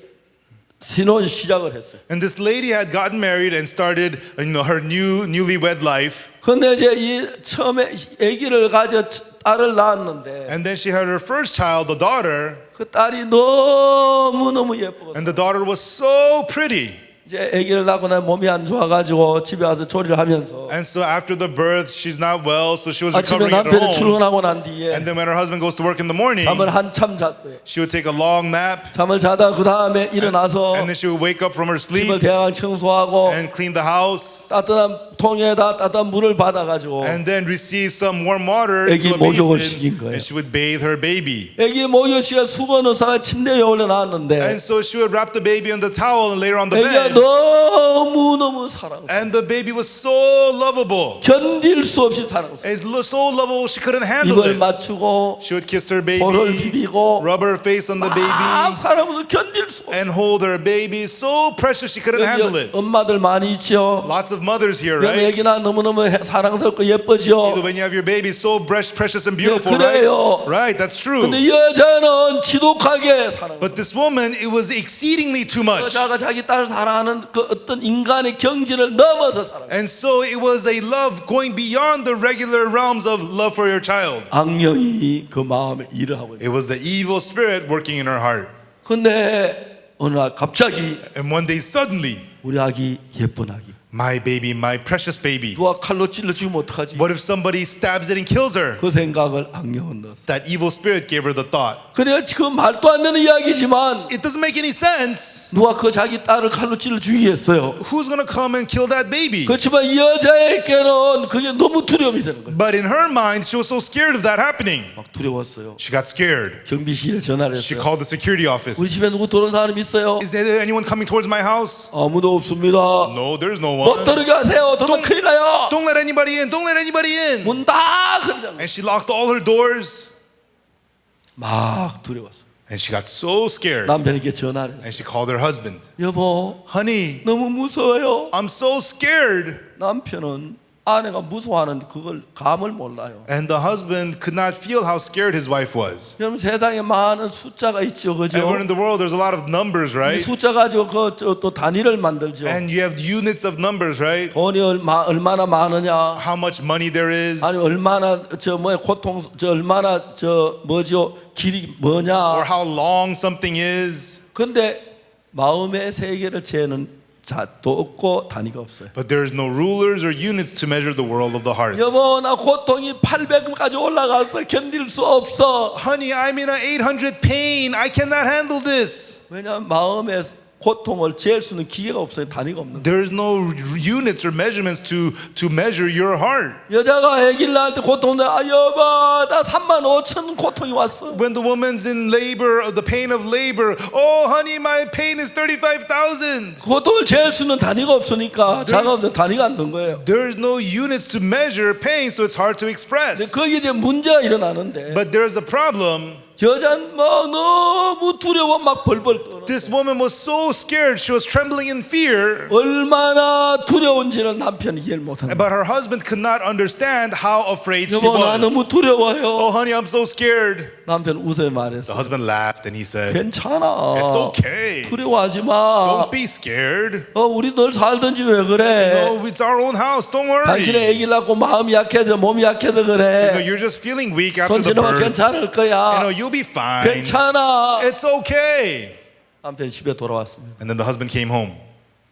신혼 시작을 했어요. And this lady had gotten married and started, her newlywed life. 근데 이제 이 처음에 아기를 가져 딸을 낳았는데 And then she had her first child, a daughter, 그 딸이 너무 예쁘고 and the daughter was so pretty. 이제 아기를 낳고 나면 몸이 안 좋아가지고 집에 와서 조리를 하면서 And so after the birth, she's not well, so she was 아침에 recovering at 남편이 home. 출근하고 난 뒤에 And then when her husband goes to work in the morning, 잠을 한참 잤어요. she would take a long nap, 잠을 자다 그 다음에 일어나서 and then she would wake up from her 집을 sleep 대강 청소하고 and clean the house, 따뜻한 통에다 따뜻한 물을 받아가지고 and then receive some warm water 애기 into a 목욕을 basin, 시킨 거예요. and she would bathe her baby. 아기 목욕 시간 수건을 싸가 침대에 올려놨는데 And so she would wrap the baby in the towel and lay her on the 아기가 bed. 너무 사랑스러워. And the baby was so lovable. 견딜 수 없이 사랑스러워. It's so lovable she couldn't handle 입을 it. 맞추고 She would kiss her baby, 볼을 비비고 rub her face on the 막 baby, 사랑으로 견딜 수 없어. and hold her baby. So precious she couldn't handle 여기 it. 엄마들 많이 있죠. Lots of mothers here, 여기 right? 애기나 너무너무 사랑스럽고 예쁘죠. When you have your baby, so precious and beautiful, 그래요. right? Right, that's true. 근데 여자는 지독하게 사랑스러워. But this woman, it was exceedingly too much. 여자가 자기 딸 사랑하는 그 어떤 인간의 경지를 넘어서 사랑해. And so it was a love going beyond the regular realms of love for your child. 악령이 그 마음에 일을 하고 있어요. It was the evil spirit working in her heart. 근데 어느 날 갑자기 And one day, suddenly, 우리 아기 예쁜 아기 my baby, my precious baby, 누가 칼로 찔러 죽으면 어떡하지? what if somebody stabs it and kills her? 그 생각을 악령은 넣었어. That evil spirit gave her the thought. 그래 지금 말도 안 되는 이야기지만 It doesn't make any sense. 누가 그 자기 딸을 칼로 찔러 죽이겠어요? Who's going to come and kill that baby? 그렇지만 이 여자에게는 그게 너무 두려움이 되는 거예요. But in her mind, she was so scared of that happening. 막 두려웠어요. She got scared. 경비실에 전화를 She 했어요. called the security office. 우리 집에 누구 들어온 사람 있어요? Is there anyone coming towards my house? 아무도 없습니다. No, there's no 못 one. 들어게 하세요. 들어오면 큰일 나요. Don't let anybody in. Don't let anybody in. 문 다 그러잖아요. And she locked all her doors. 막 두려웠어요. And she got so scared. 남편에게 전화를 했어요. And she called her husband. 여보 Honey, 너무 무서워요. I'm so scared. 남편은 아내가 무서워하는 그걸 감을 몰라요. And the husband could not feel how scared his wife was. 여러분 세상에 많은 숫자가 있죠, 그죠? Everyone in the world, there's a lot of numbers, 이 right? 숫자 가지고 또 단위를 만들죠. And you have units of numbers, right? 돈이 얼마나 많으냐, How much money there is, 아니 얼마나 고통, 얼마나 뭐죠, 길이 뭐냐. or how long something is. 근데 마음의 세계를 재는 자도 없고 단위가 없어요. But there is no rulers or units to measure the world of the heart. 여보 나 고통이 800까지 올라갔어. 견딜 수 없어. Honey, I'm in an 800 pain. I cannot handle this. 왜냐하면 마음의 고통을 잴 수 있는 기계가 없어요. 단위가 없는 거예요. There is no units or measurements to measure your heart. 여자가 아기를 낳을 때 고통돼. 아 여보 나 35,000 고통이 왔어. When the woman's in labor, the pain of labor, oh honey, my pain is 35,000. 고통을 잴 수 있는 단위가 없으니까 자가 없어서 단위가 안 된 거예요. There is no units to measure pain, so it's hard to 근데 express. 거기에 이제 문제가 일어나는데 But there's a problem. 여자는 막 너무 두려워 막 벌벌 떠는. This woman was so scared, she was trembling in fear. 얼마나 두려운지는 남편이 이해를 못하는 거예요. But her husband could not understand how afraid she 여보 나 was. 너무 두려워요. Oh honey, I'm so scared. 남편 웃어 The 말했어. husband laughed and he said, 괜찮아. It's okay. 두려워하지 마. Don't be scared. 우리 늘 살든지 왜 그래? No, it's our own house. Don't 당신의 worry. 아기 낳고 마음이 약해서 몸이 약해서 그래. You're just feeling weak after 손 the 지나면 birth. 괜찮을 거야. You'll be fine. 괜찮아. It's okay. 남편이 집에 돌아왔습니다. And then the husband came home.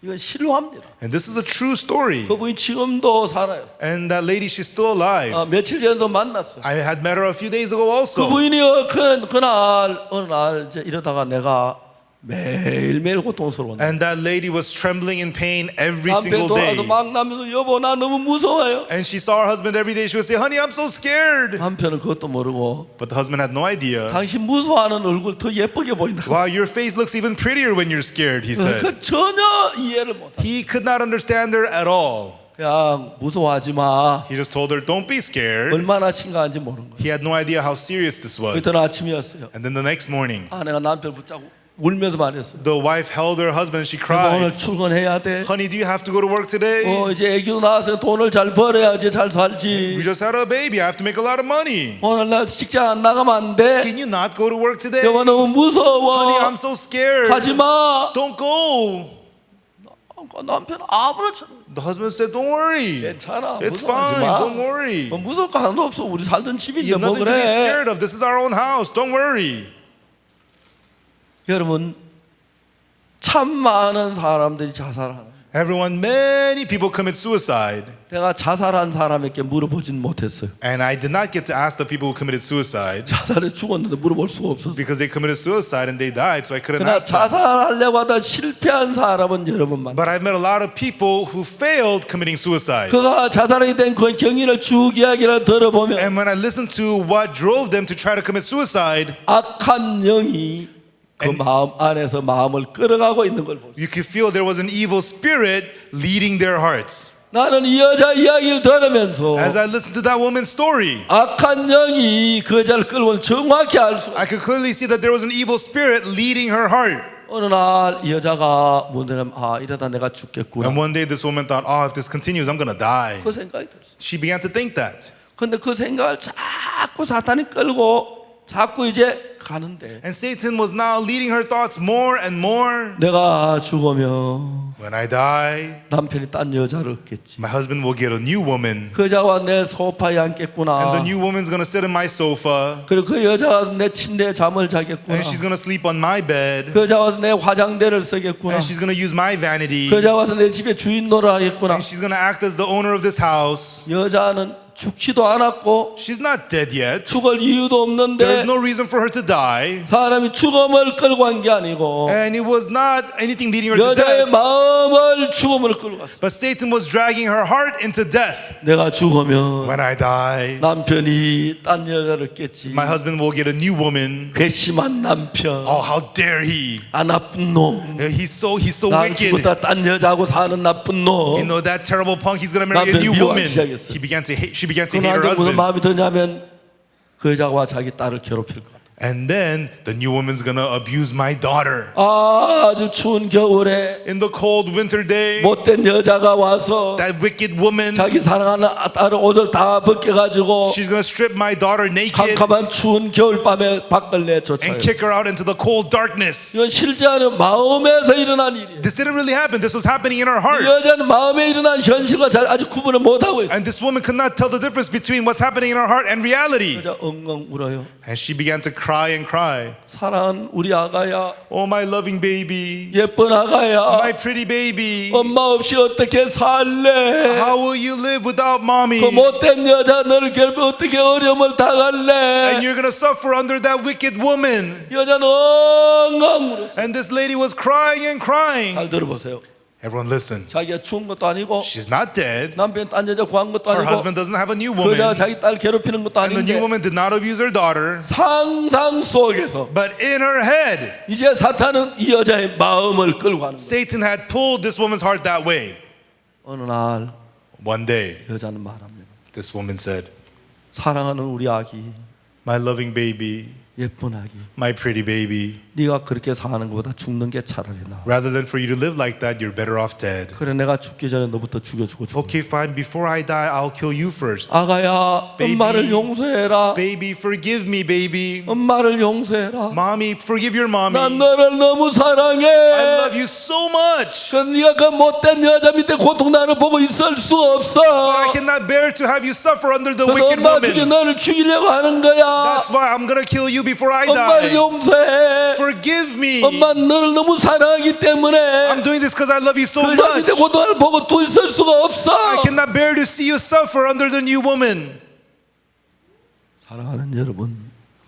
이건 실화입니다. And this is a true story. 그분이 지금도 살아요. And that lady, she's still alive. 며칠 전에도 만났어요. I had met her a few days ago also. 그 부인이 그날 어느 날 이제 이러다가 내가 매일매일 고통스러웠는데 And that lady was trembling in pain every 남편 single 돌아서 day. 막 나면서 여보 나 너무 무서워요. And she saw her husband every day. She would say, honey, I'm so scared. 남편은 그것도 모르고 But the husband had no idea. 당신 무서워하는 얼굴 더 예쁘게 보인다. Wow, your face looks even prettier when you're scared, he said. 그 전혀 이해를 못해. He could not understand her at all. 그냥 무서워하지 마. He just told her, don't be scared. 얼마나 심각한지 모르는 거예요. He had no idea how serious this was. 그때 아침이었어요. And then the next morning, 아내가 남편을 붙잡고 울면서 말했어요. the wife held her husband. She 여보, 오늘 cried, 출근해야 돼. honey, do you have to go to work today? 이제 애기도 낳아서 돈을 잘 벌어야지 잘 We 살지. just had a baby. I have to make a lot of money. 오늘 나 직장 안 나가면 안 돼. Can you not go to work today? 여보 너무 Honey, 무서워. I'm so scared. 가지 마. Don't go. 남편 아무렇지 않아. The husband said, don't worry. 괜찮아. It's 무서워하지 fine. 마. Don't worry. 무서울 거 하나도 없어. 우리 살던 집인데 You have 뭐 nothing to be 그래. scared of. This is our own house. Don't worry. 여러분 참 많은 사람들이 자살하는. Many people commit suicide. 내가 자살한 사람에게 물어보진 못했어요. And I did not get to ask the people who committed suicide 자살해 죽었는데 물어볼 수가 없었어. because they committed suicide and they died, so I couldn't 그러나 ask them. 자살하려고 하다 실패한 사람은 여러분 만. But I've met a lot of people who failed committing suicide. 그가 자살하게 된 그 경위를 쭉 이야기를 들어보면 And when I listened to what drove them to try to commit suicide, 악한 영이 그 마음 안에서 마음을 끌어가고 있는 걸 볼 수. you could feel there was an evil spirit leading their hearts. 나는 이 여자 이야기를 들으면서 As I listened to that woman's story, 악한 영이 그 여자를 끌고 정확히 알 수. I could clearly see that there was an evil spirit leading her heart. 어느 날 이 여자가 뭐냐면 이러다 내가 죽겠구나. And one day this woman thought, oh, if this continues, I'm going to die. 그 생각이 들었어. She began to think that. 근데 그 생각을 자꾸 사탄이 끌고 자꾸 이제 가는데 And Satan was now leading her thoughts more and more. 내가 죽으면 When I die, 남편이 딴 여자를 얻겠지. my husband will get a new woman. 그 여자가 내 소파에 앉겠구나. And the new woman's going to sit in my sofa. 그리고 그 여자가 내 침대에 잠을 자겠구나. And she's going to sleep on my bed. 그 여자가 내 화장대를 쓰겠구나. And she's going to use my vanity. 그 여자가 와서 내 집에 주인 노릇 하겠구나. And she's going to act as the owner of this house. 여자는 죽지도 않았고 She's not dead yet. 죽을 이유도 없는데 There's no reason for her to die. 사람이 죽음을 끌고 간 게 아니고 And it was not anything leading her to 여자의 death. 마음을 죽음을 끌고 갔어. But Satan was dragging her heart into death. 내가 죽으면 When I die, 남편이 딴 여자를 깼지. my husband will get a new woman. 괘씸한 남편. Oh, how dare he? 나쁜 놈. He's so 난 wicked. 죽었다 딴 여자하고 사는 나쁜 놈. You know that terrible punk. He's gonna marry a 남편 new 미워하기 woman. 시작했어. She began to hate her 그런데 무슨 husband. 마음이 드냐면 그 여자와 자기 딸을 괴롭힐 거야. And then the new woman's gonna abuse my daughter. 아주 추운 겨울에 In the cold winter day, 못된 여자가 와서 that wicked woman, 자기 사랑하는 딸의 옷을 다 벗겨가지고 she's gonna strip my daughter naked 캄캄한 추운 겨울밤에 밖을 내쫓아요. and kick her out into the cold darkness. 이건 실제 아니라 마음에서 일어난 일이에요. This didn't really happen. This was happening in her 이 heart. 여자는 마음에 일어난 현실과 아주 구분을 못하고 있어요. And this woman could not tell the difference between what's happening in her heart and reality. 여자 엉엉 울어요. And she began to cry and cry. 사랑하는 우리 아가야, Oh, my loving baby. 예쁜 아가야, My pretty baby. 엄마 없이 어떻게 살래? How will you live without mommy? 그 못된 여자 너를 괴롭혀 어떻게 어려움을 And 당할래? you're gonna suffer under that wicked woman. 여자는 엉엉 울었어. And this lady was crying and crying. 잘 들어보세요. Everyone listen. 자기가 죽은 것도 아니고 She's not dead. 남편 딴 여자 구한 것도 Her 아니고 husband doesn't have a new 그 여자가 woman. 자기 딸 괴롭히는 것도 And the new 아닌데 woman did not abuse her daughter. 상상 속에서 But in her head, 이제 사탄은 이 여자의 마음을 끌고 가는 거예요. Satan had pulled this woman's heart that way. 어느 날 One day, 여자는 말합니다. this woman said, 사랑하는 우리 아기, My loving baby, 예쁜 아기, my pretty baby, 네가 그렇게 사는 것보다 죽는 게 차라리 나아. rather than for you to live like that, you're better off dead. 그래 내가 죽기 전에 너부터 죽여주고 죽어. Okay, fine. Before I die, I'll kill you first. 아가야, Baby. 엄마를 용서해라. Baby, forgive me, baby. 엄마를 용서해라. Mommy, forgive your mommy. 난 너를 너무 사랑해. I love you so much. 그 네가 그 못된 여자 밑에 고통나는 보고 있을 수 없어. I cannot bear to have you suffer under the 그래서 wicked 엄마 죽여 woman. 너를 죽이려고 하는 거야. That's why I'm gonna kill you before I 엄마를 die. 용서해. Forgive me. 엄마 너를 너무 사랑하기 때문에 I'm doing this because I love you so 그 여자 밑에 much. 고통을 보고 둘 설 수가 없어. I cannot bear to see you suffer under the new woman. 사랑하는 여러분,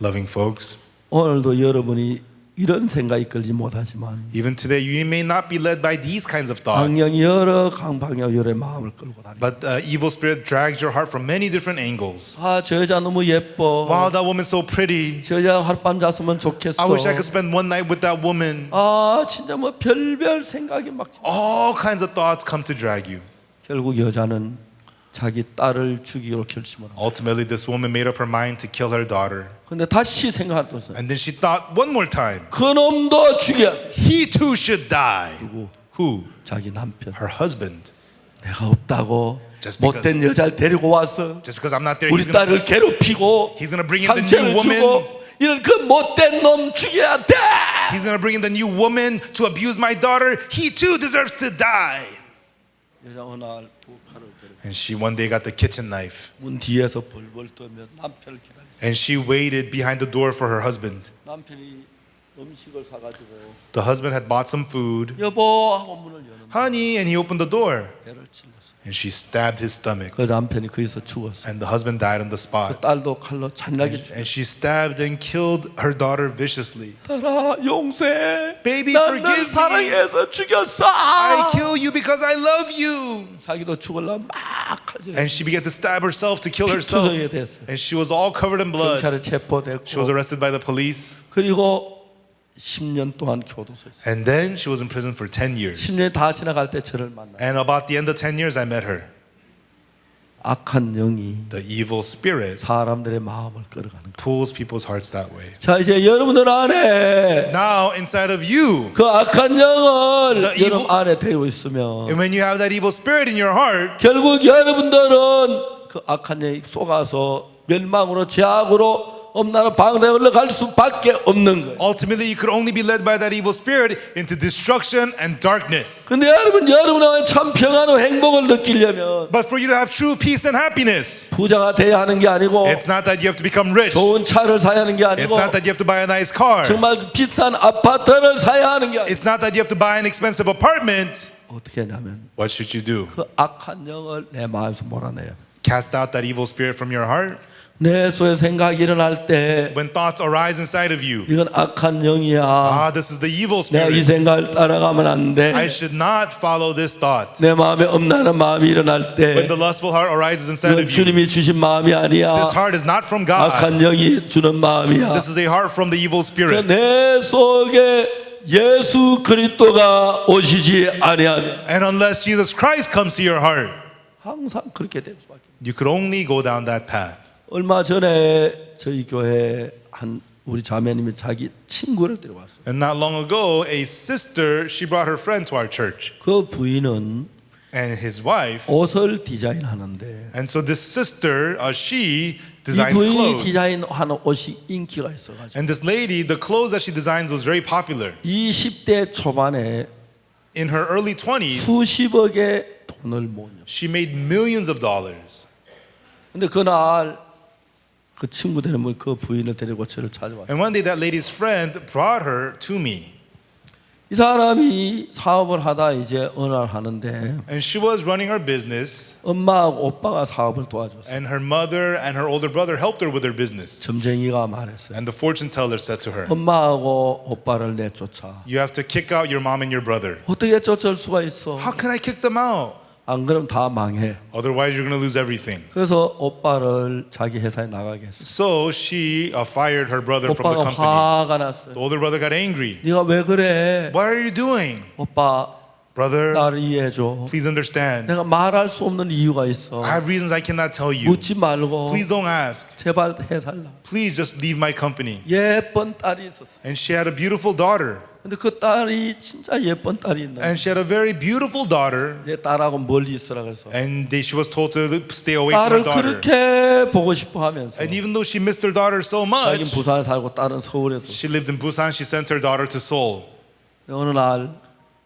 Loving folks, 오늘도 여러분이 이런 생각이 끌지 못하지만 even today you may not be led by these kinds of thoughts, 방향이 여러 강방향 여러 마음을 끌고 다니. but evil spirit drags your heart from many different angles. 저 여자 너무 예뻐. Wow, that woman's so pretty. 저 여자 하룻밤 잤으면 좋겠어. I wish I could spend one night with that woman. 진짜 뭐 별별 생각이 막. All kinds of thoughts come to drag you. 결국 여자는 자기 딸을 죽이기로 결심을 하고. Ultimately, this woman made up her mind to kill her daughter. 근데 다시 생각할 때 And then she thought one more time, 그 놈도 죽여. he too should die. Who? 자기 남편. Her husband. 내가 없다고 Just because- 못된 여자를 데리고 와서 Just because I'm not there, 우리 딸을 괴롭히고 he's gonna bring in the 상처를 new woman. 주고 이런 그 못된 놈 죽여야 돼. He's going to bring in the new woman to abuse my daughter. He too deserves to die. 여자 어느 날 두 칼을 들고 And she one day got the kitchen knife. 문 뒤에서 벌벌 떨면서 남편을 기다렸어. And she waited behind the door for her husband. 남편이 음식을 사가지고 The husband had bought some food. 여보 하고 문을 여는데 Honey, and he opened the door. 배를 찔렀어. And she stabbed his stomach. 그 남편이 거기서 죽었어. And the husband died on the 그 spot. 딸도 칼로 잔인하게 죽었어. And she stabbed and killed her daughter viciously. 딸아 용서해. Baby, 난 널 forgive me. 사랑해서 죽였어. I kill you because I love you. 자기도 죽으려면 막 칼질. And she began to stab herself to kill herself. 투성이 됐어. And she was all covered in blood. 경찰에 체포됐고 She was arrested by the police. 그리고 10년 동안 교도소에 있어. And then she was in prison for 10 years. 10년이 다 지나갈 때 저를 만나. And about the end of 10 years, I met her. 악한 영이 The evil spirit 사람들의 마음을 끌어가는 거야. pulls people's hearts that way. 자 이제 여러분들 안에 Now, inside of you, 그 악한 영을 The evil- 여러분 안에 데리고 있으면 and when you have that evil spirit in your heart, 결국 여러분들은 그 악한 영이 속아서 멸망으로 죄악으로 엄나라 방대에 올라갈 수밖에 없는 거예요. ultimately you could only be led by that evil spirit into destruction and darkness. 근데 여러분은 참 평안한 행복을 느끼려면 But for you to have true peace and happiness, 부자가 돼야 하는 게 아니고 it's not that you have to become rich. 좋은 차를 사야 하는 게 It's 아니고 not that you have to buy a nice car. 정말 비싼 아파트를 사야 하는 게 아니고 It's not that you have to buy an expensive apartment. 어떻게 하냐면 What should you do? 그 악한 영을 내 마음에서 몰아내요. Cast out that evil spirit from your heart. 내 속에 생각이 일어날 때 When thoughts arise inside of you, 이건 악한 영이야. this is the evil 내가 이 spirit. 생각을 따라가면 안 돼. I should not follow this thought. 내 마음에 엄나는 마음이 일어날 When 때 the lustful heart arises inside 이건 of you, 주님이 주신 마음이 아니야. this heart is not from God. 악한 영이 주는 마음이야. This is a heart from the evil spirit. 내 속에 예수 그리스도가 오시지 아니하면 And unless Jesus Christ comes to your heart, 항상 그렇게 될 수밖에 없어요. you could only go down that path. 얼마 전에 저희 교회 한 우리 자매님이 자기 친구를 데려왔어요. And not long ago, a sister, she brought her friend to our church. 그 부인은 And his wife. 옷을 디자인하는데 And so this sister, she 이 designs 부인이 clothes. 디자인하는 옷이 인기가 있어가지고 And this lady, the clothes that she designs was very popular. 20대 초반에 In her early 20s, 수십억의 돈을 모으죠. she made millions of dollars. 근데 그날 그 친구 되는 분 그 부인을 데리고 저를 찾아왔어요. And one day that lady's friend brought her to me. 이 사람이 사업을 하다 이제 어느 날 하는데 And she was running her business. 엄마하고 오빠가 사업을 도와줬어요. And her mother and her older brother helped her with her business. 점쟁이가 말했어요. And the fortune teller said to her, 엄마하고 오빠를 내쫓아. you have to kick out your mom and your brother. 어떻게 쫓을 수가 있어? How can I kick them out? 안 그러면 다 망해. Otherwise, you're going to lose everything. 그래서 오빠를 자기 회사에 나가게 했어요. So she fired her brother from the 오빠가 company. 화가 났어요. The older brother got angry. 네가 왜 그래? What are you doing? 오빠 Brother, 나를 이해해줘. please understand. 내가 말할 수 없는 이유가 있어. I have reasons I cannot tell you. 묻지 말고 Please don't ask. 제발 해살라. Please just leave my company. 예쁜 딸이 있었어. And she had a beautiful daughter. 근데 그 딸이 진짜 예쁜 딸이 있는데 And she had a very beautiful daughter. 내 딸하고 멀리 있으라 그래서 And she was told to stay away from her 딸을 daughter. 그렇게 보고 싶어 하면서 And even though she missed her daughter so 자기는 much, 부산에 살고 딸은 서울에 뒀어. she lived in Busan. She sent her daughter to Seoul. 어느 날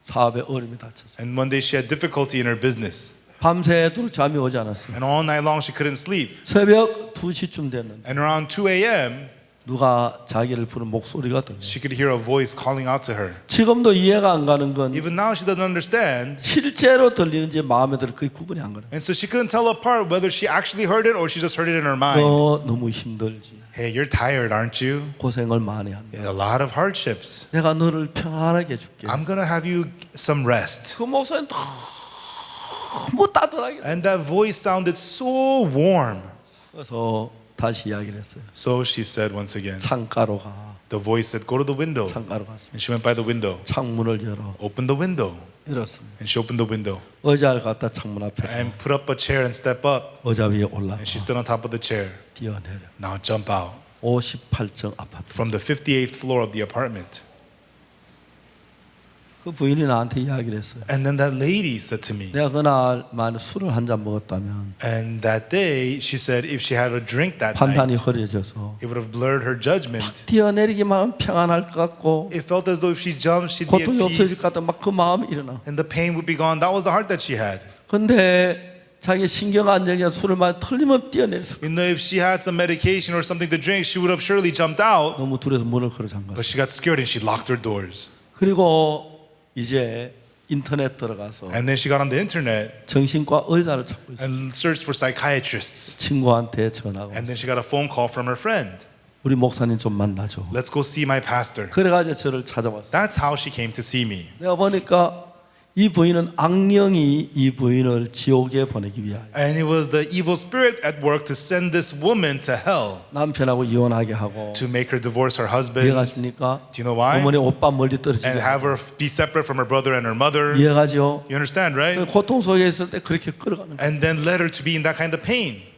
사업에 어려움이 닥쳤어. And one day she had difficulty in her business. 밤새도록 잠이 오지 않았어. And all night long she couldn't sleep. 새벽 2시쯤 됐는데 And around 2 a.m., 누가 자기를 부르는 목소리가 들려. She could hear a voice calling out to her. 지금도 이해가 안 가는 건 Even now she doesn't understand. 실제로 들리는지 마음에 들어 그게 구분이 안 가요. And so she couldn't tell apart whether she actually heard it or she just heard it in her mind. 너 너무 힘들지. Hey, you're tired, aren't you? 고생을 많이 한다. A lot of hardships. 내가 너를 평안하게 해줄게. I'm gonna have you some rest. 그 목소리는 너무 따뜻하게. And that voice sounded so warm. 그래서 다시 이야기를 했어요. So she said once again, 창가로 가. the voice said, go to the window. 창가로 갔습니다. And she went by the window. 창문을 열어. Opened the window. 열었습니다. And she opened the window. 의자를 갖다 창문 앞에 And put up a chair and step up. 의자 위에 올라가. And she stood on top of the chair. 뛰어내려. Now jump out. 58층 아파트. From the 58th floor of the apartment. 그 부인이 나한테 이야기를 했어요. And then that lady said to me, 내가 그날 만약 술을 한 잔 먹었다면 and that day she said if she had a drink that 판단이 night, 흐려져서 it would have blurred her judgment. 뛰어내리기만 하면 평안할 것 같고 It felt as though if she jumped, she'd be at 고통이 없어질 peace. 것 같다. 막 그 마음이 일어나. And the pain would be gone. That was the heart that she had. 근데 자기 신경 안정이나 술을 마시 틀리면 뛰어내렸어. You know, if she had some medication or something to drink, she would have surely jumped out. 너무 두려서 문을 걸어 잠갔어. But she got scared and she locked her doors. 그리고 이제 인터넷 들어가서 And then she got on the internet 정신과 의사를 찾고 있어. and searched for psychiatrists. 친구한테 전화가 And 왔어. then she got a phone call from her friend. 우리 목사님 좀 만나줘. Let's go see my pastor. 그래가지고 저를 찾아왔어. That's how she came to see me. 내가 보니까 이 부인은 악령이 이 부인을 지옥에 보내기 위하여 And it was the evil spirit at work to send this woman to hell, 남편하고 이혼하게 하고 to make her divorce her 이해가 husband. 가십니까? Do you know why? 어머니 오빠 멀리 떨어지게 And have her be separate from her brother and her mother. 이해가죠? You understand, right? 고통 속에 있을 때 그렇게 끌어가는 거예요. And then led her to be in that kind of pain.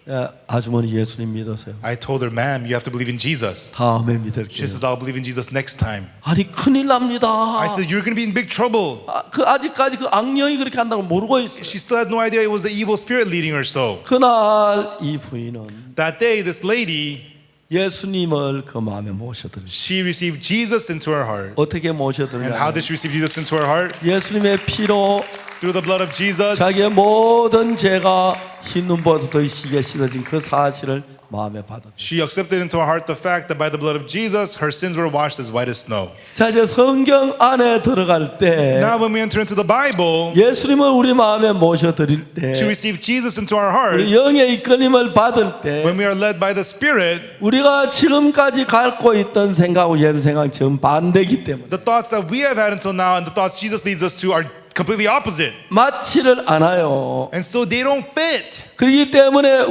아주머니 예수님 믿으세요. I told her, ma'am, you have to believe in Jesus. 다음에 She 믿을게요. says, I'll believe in Jesus next time. 아니 큰일 납니다. I said, you're going to be in big trouble. 아직까지 그 악령이 그렇게 한다고 모르고 있어요. She still had no idea it was the evil spirit leading her so. 그날 이 부인은 That day, this lady, 예수님을 그 마음에 모셔드렸어요. she received Jesus into her heart. 어떻게 And how 모셔드렸냐? did she receive Jesus into her heart? 예수님의 피로 Through the blood of Jesus. 자기의 모든 죄가 흰 눈보다 더 희게 씻어진 그 사실을 마음에 받았어요. She accepted into her heart the fact that by the blood of Jesus, her sins were washed as white as snow. 자 이제 성경 안에 들어갈 때 Now, when we enter into the Bible, 예수님을 우리 마음에 모셔드릴 때 to receive Jesus into our 우리 heart, 영의 이끌림을 받을 때 when we are led by the Spirit, 우리가 지금까지 갖고 있던 생각하고 옛 생각 전 반대이기 때문에 the thoughts that we have had until now and the thoughts Jesus leads us to are completely opposite. 맞지를 않아요. And so they don't fit. 그렇기 때문에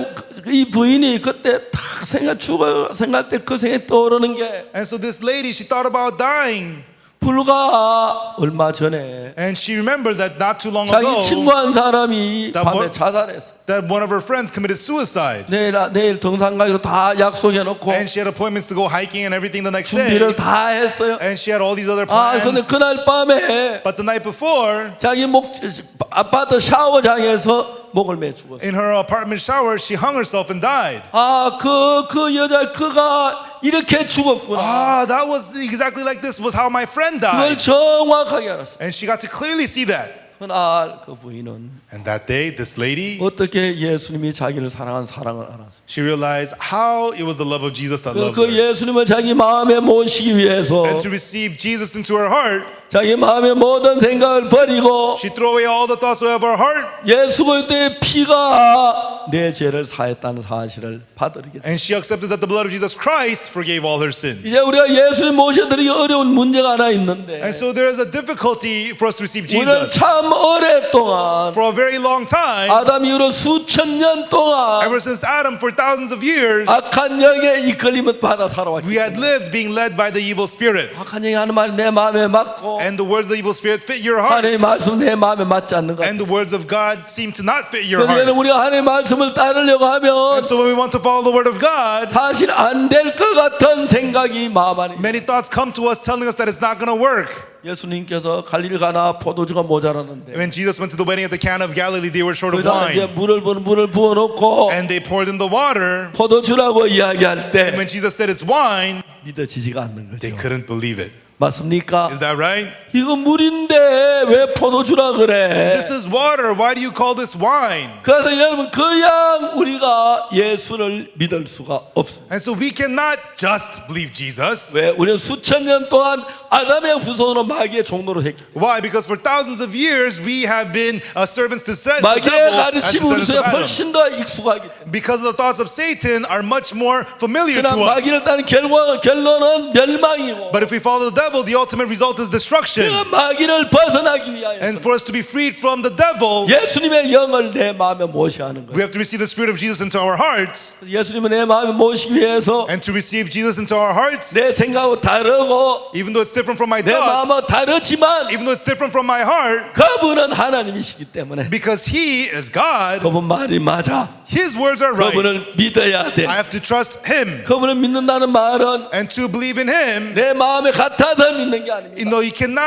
이 부인이 그때 탁 생각할 때 그 생각이 떠오르는 게 And so this lady, she thought about dying. 불과 얼마 전에 And she remembered that not too long 자기 ago, 친구 한 사람이 that 밤에 one- 자살했어. that one of her friends committed suicide. 내일 등산 가기로 다 약속해 놓고 And she had appointments to go hiking and everything the next day. 준비를 다 했어요. And she had all these other 아, 근데 plans. 그날 밤에 But the night before, 자기 아파트 샤워장에서 목을 매 죽었어. in her apartment shower, she hung herself and died. 아, 그 여자 그가 이렇게 죽었구나. Ah, that was exactly like this was how my friend 그걸 died. 정확하게 알았어. And she got to clearly see that. 그날 그 부인은 And that day, this lady, 어떻게 예수님이 자기를 사랑한 사랑을 알았어. she realized how it was the love of Jesus that loved 그 her. 예수님을 자기 마음에 모시기 위해서 And to receive Jesus into her heart, 자기 마음의 모든 생각을 버리고 she threw away all the thoughts of her heart. 예수 그리스도의 피가 내 죄를 사했다는 사실을 받아들이겠다. And she accepted that the blood of Jesus Christ forgave all her sins. 이제 우리가 예수님 모셔드리기 어려운 문제가 하나 있는데 And so there is a difficulty for us to receive 우리는 Jesus. 참 오랫동안 For a very long time, 아담 이후로 수천 년 동안 ever since Adam, for thousands of years, 악한 영의 이끌림을 받아 살아왔기 we had 때문에 lived being led by the evil spirit. 악한 영이 하는 말이 내 마음에 맞고 And the words of the evil spirit fit your heart. 하나님의 말씀 내 마음에 맞지 않는 것 And 같아요. the words of God seem to not fit your 그러니까 heart. 우리가 하나님의 말씀을 따르려고 하면 And so when we want to follow the word of God, 사실 안 될 것 같은 생각이 마음 안에 many thoughts come to us telling us that it's not going to work. 예수님께서 갈릴리 가나 포도주가 모자라는데 When Jesus went to the wedding at the Cana of Galilee, they were short of 거기다 이제 wine. 물을 부어놓고 And they poured in the water. 포도주라고 이야기할 And 때 when Jesus said it's wine, 믿어지지가 않는 they 거죠. couldn't believe it. 맞습니까? Is that right? 이거 물인데 왜 포도주라 그래? This is water. Why do you call this wine? 그래서 여러분 그냥 우리가 예수를 믿을 수가 없습니다. And so we cannot just believe Jesus. 왜? 우리는 수천 년 동안 아담의 후손으로 마귀의 종로로 했기 때문에 Why? Because for thousands of years we have been servants to the 마귀의 devil and 가르침이 우리 descendants 속에 of Adam. 훨씬 더 익숙하기 때문에 Because the thoughts of Satan are much more familiar 그러나 to us. 마귀를 따른 결론은 멸망이고 But if we follow the devil, the ultimate result is destruction. 내가 마귀를 벗어나기 위하여 And for us to be freed from the devil, 예수님의 영을 내 마음에 모셔야 하는 we 거예요. have to receive the Spirit of Jesus into our hearts. 예수님을 내 마음에 모시기 위해서 And to receive Jesus into our hearts, 내 생각하고 다르고 even though it's different from my 내 thoughts, 마음은 다르지만 even though it's different from my heart, 그분은 하나님이시기 때문에 because He is God, 그분 말이 맞아. His words are right. 그분을 믿어야 돼. I have to trust Him. 그분을 믿는다는 말은 And to believe in Him, 내 마음에 같아서 믿는 게 아닙니다. you know,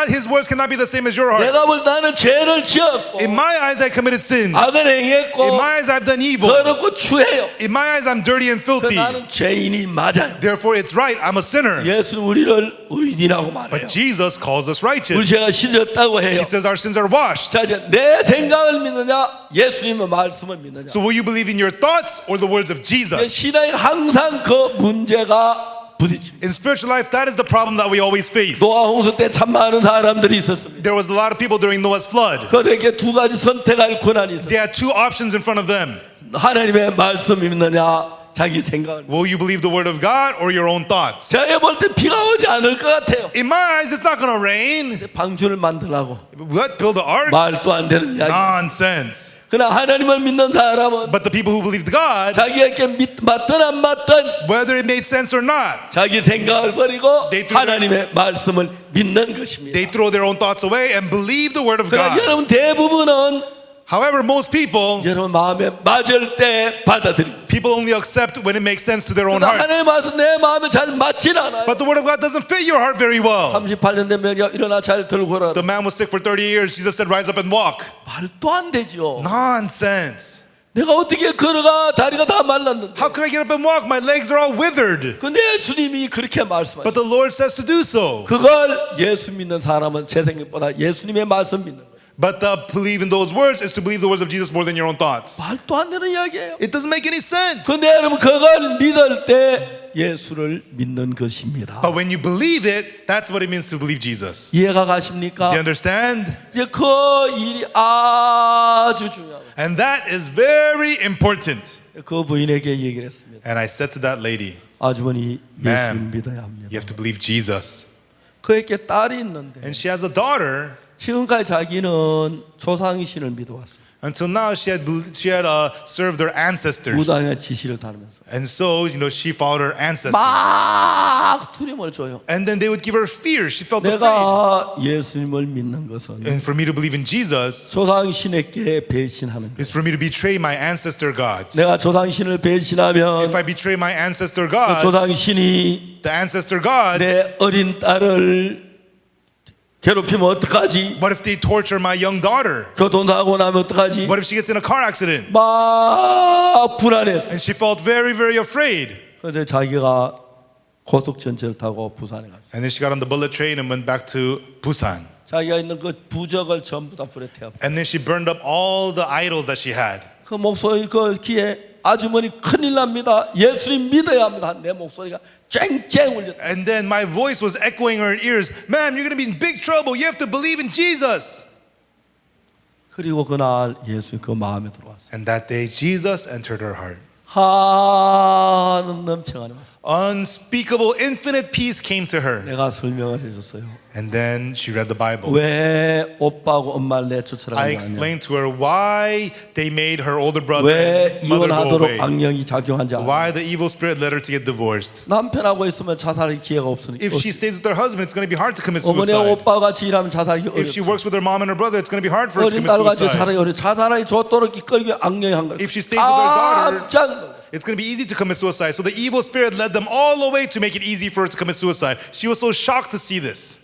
His words cannot be the same as your heart. 내가 볼 나는 죄를 지었고 In my eyes, I committed sin. 악을 In 행했고 my eyes, I've done evil. 더럽고 추해요. In my eyes, I'm dirty and 그 filthy. 나는 죄인이 맞아요. Therefore, it's right. I'm a sinner. 예수는 우리를 의인이라고 말해요. But Jesus calls us 우리 righteous. 죄가 씻었다고 해요. He says our sins are washed. 자 이제 내 생각을 믿느냐 예수님의 말씀을 믿느냐. So will you believe in your thoughts or the words of Jesus? 신앙이 항상 그 문제가 부딪힙니다. In spiritual life, that is the problem that we always face. 노아 홍수 때 참 많은 사람들이 있었습니다. There was a lot of people during Noah's flood. 그들에게 두 가지 선택할 권한이 있었어요. They had two options in front of them. 하나님의 말씀 믿느냐 자기 생각을. Will you believe the word of God or your own thoughts? 제가 볼 때 비가 오지 않을 것 같아요. In my eyes, it's not going to rain. 방주를 만들라고 What? Build an ark? 말도 안 되는 이야기. Nonsense. 그러나 하나님을 믿는 사람은 But the people who believed God, 자기에게 맞든 안 맞든 whether it made sense or not, 자기 생각을 버리고 They do- 하나님의 말씀을 믿는 것입니다. they throw their own thoughts away and believe the word of 그러나 God. 여러분 대부분은 However, most people 마음에 맞을 때 받아들입니다. only accept when it makes sense to their own 그러나 hearts. 하나님의 말씀 내 마음에 잘 맞진 않아요. But the word of God doesn't fit your heart very well. 38년 되면 일어나 잘 들고 라 The man was sick for 30 years. Jesus said, rise up and walk. 말도 안 되죠. Nonsense. 내가 어떻게 걸어가 다리가 다 말랐는데. How could I get up and walk? My legs are all withered. 근데 예수님이 그렇게 말씀하셨어요. But the Lord says to do so. 그걸 예수 믿는 사람은 제 생각보다 예수님의 말씀 믿는 거예요. But to believe in those words is to believe the words of Jesus more than your own thoughts. 말도 안 되는 이야기예요. It doesn't make any sense. 근데 여러분 그걸 믿을 때 예수를 믿는 것입니다. But when you believe it, that's what it means to believe Jesus. 이해가 가십니까? Do you understand? 이제 그 일이 아주 중요해요. And that is very important. 그 부인에게 얘기를 했습니다. And I said to that lady, 아주머니 Ma'am, 예수를 믿어야 합니다. you have to believe Jesus. 그에게 딸이 있는데 And she has a daughter. 지금까지 자기는 조상신을 믿어왔어요. Until now, she had served her ancestors. 무당의 지시를 따르면서 And so, she followed her ancestors. 막 두려움을 줘요. And then they would give her fear. She felt afraid. 내가 예수님을 믿는 것은 And for me to believe in Jesus 조상신에게 배신하는 것. is for me to betray my ancestor gods. 내가 조상신을 배신하면 If I betray my ancestor 그 gods, 조상신이 the ancestor gods, 내 어린 딸을 괴롭히면 어떡하지? what if they torture my young daughter? 교통사고 나면 어떡하지? What if she gets in a car accident? 막 불안했어. And she felt very, very afraid. 그래서 자기가 고속전철 타고 부산에 갔어. And then she got on the bullet train and went back to Busan. 자기가 있는 그 부적을 전부 다 불에 태워. And then she burned up all the idols that she had. 그 목소리 그 귀에 아주머니 큰일 납니다. 예수님 믿어야 합니다. 내 목소리가 쨍쨍 울렸다. And then my voice was echoing her ears. Ma'am, you're going to be in big trouble. You have to believe in Jesus. 그리고 그날 예수님 그 마음에 들어왔어요. And that day, Jesus entered her heart. 한음 넘쳐가는 말씀. Unspeakable, infinite peace came to her. 내가 설명을 해줬어요. And then she read the Bible. 왜 오빠하고 엄마를 I 내쫓으라고 하냐? explained to her why they made her older brother 왜 and mother go 이혼하도록 away. 악령이 작용한지 알아? Why the evil spirit led her to get divorced. 남편하고 있으면 자살할 기회가 없으니까. If she stays with her husband, it's going to be hard to commit 어머니와 suicide. 오빠 같이 일하면 자살하기 If she 어렵죠. works with her mom and her brother, it's going to be hard for her to 어린 commit 딸 같이 suicide. 자살하기 어려. 자살하기 좋도록 이끌기 악령이 한 거예요. If she stays with her daughter, 깜짝 놀랐어요. it's going to be easy to commit suicide. So the evil spirit led them all the way to make it easy for her to commit suicide. She was so shocked to see this.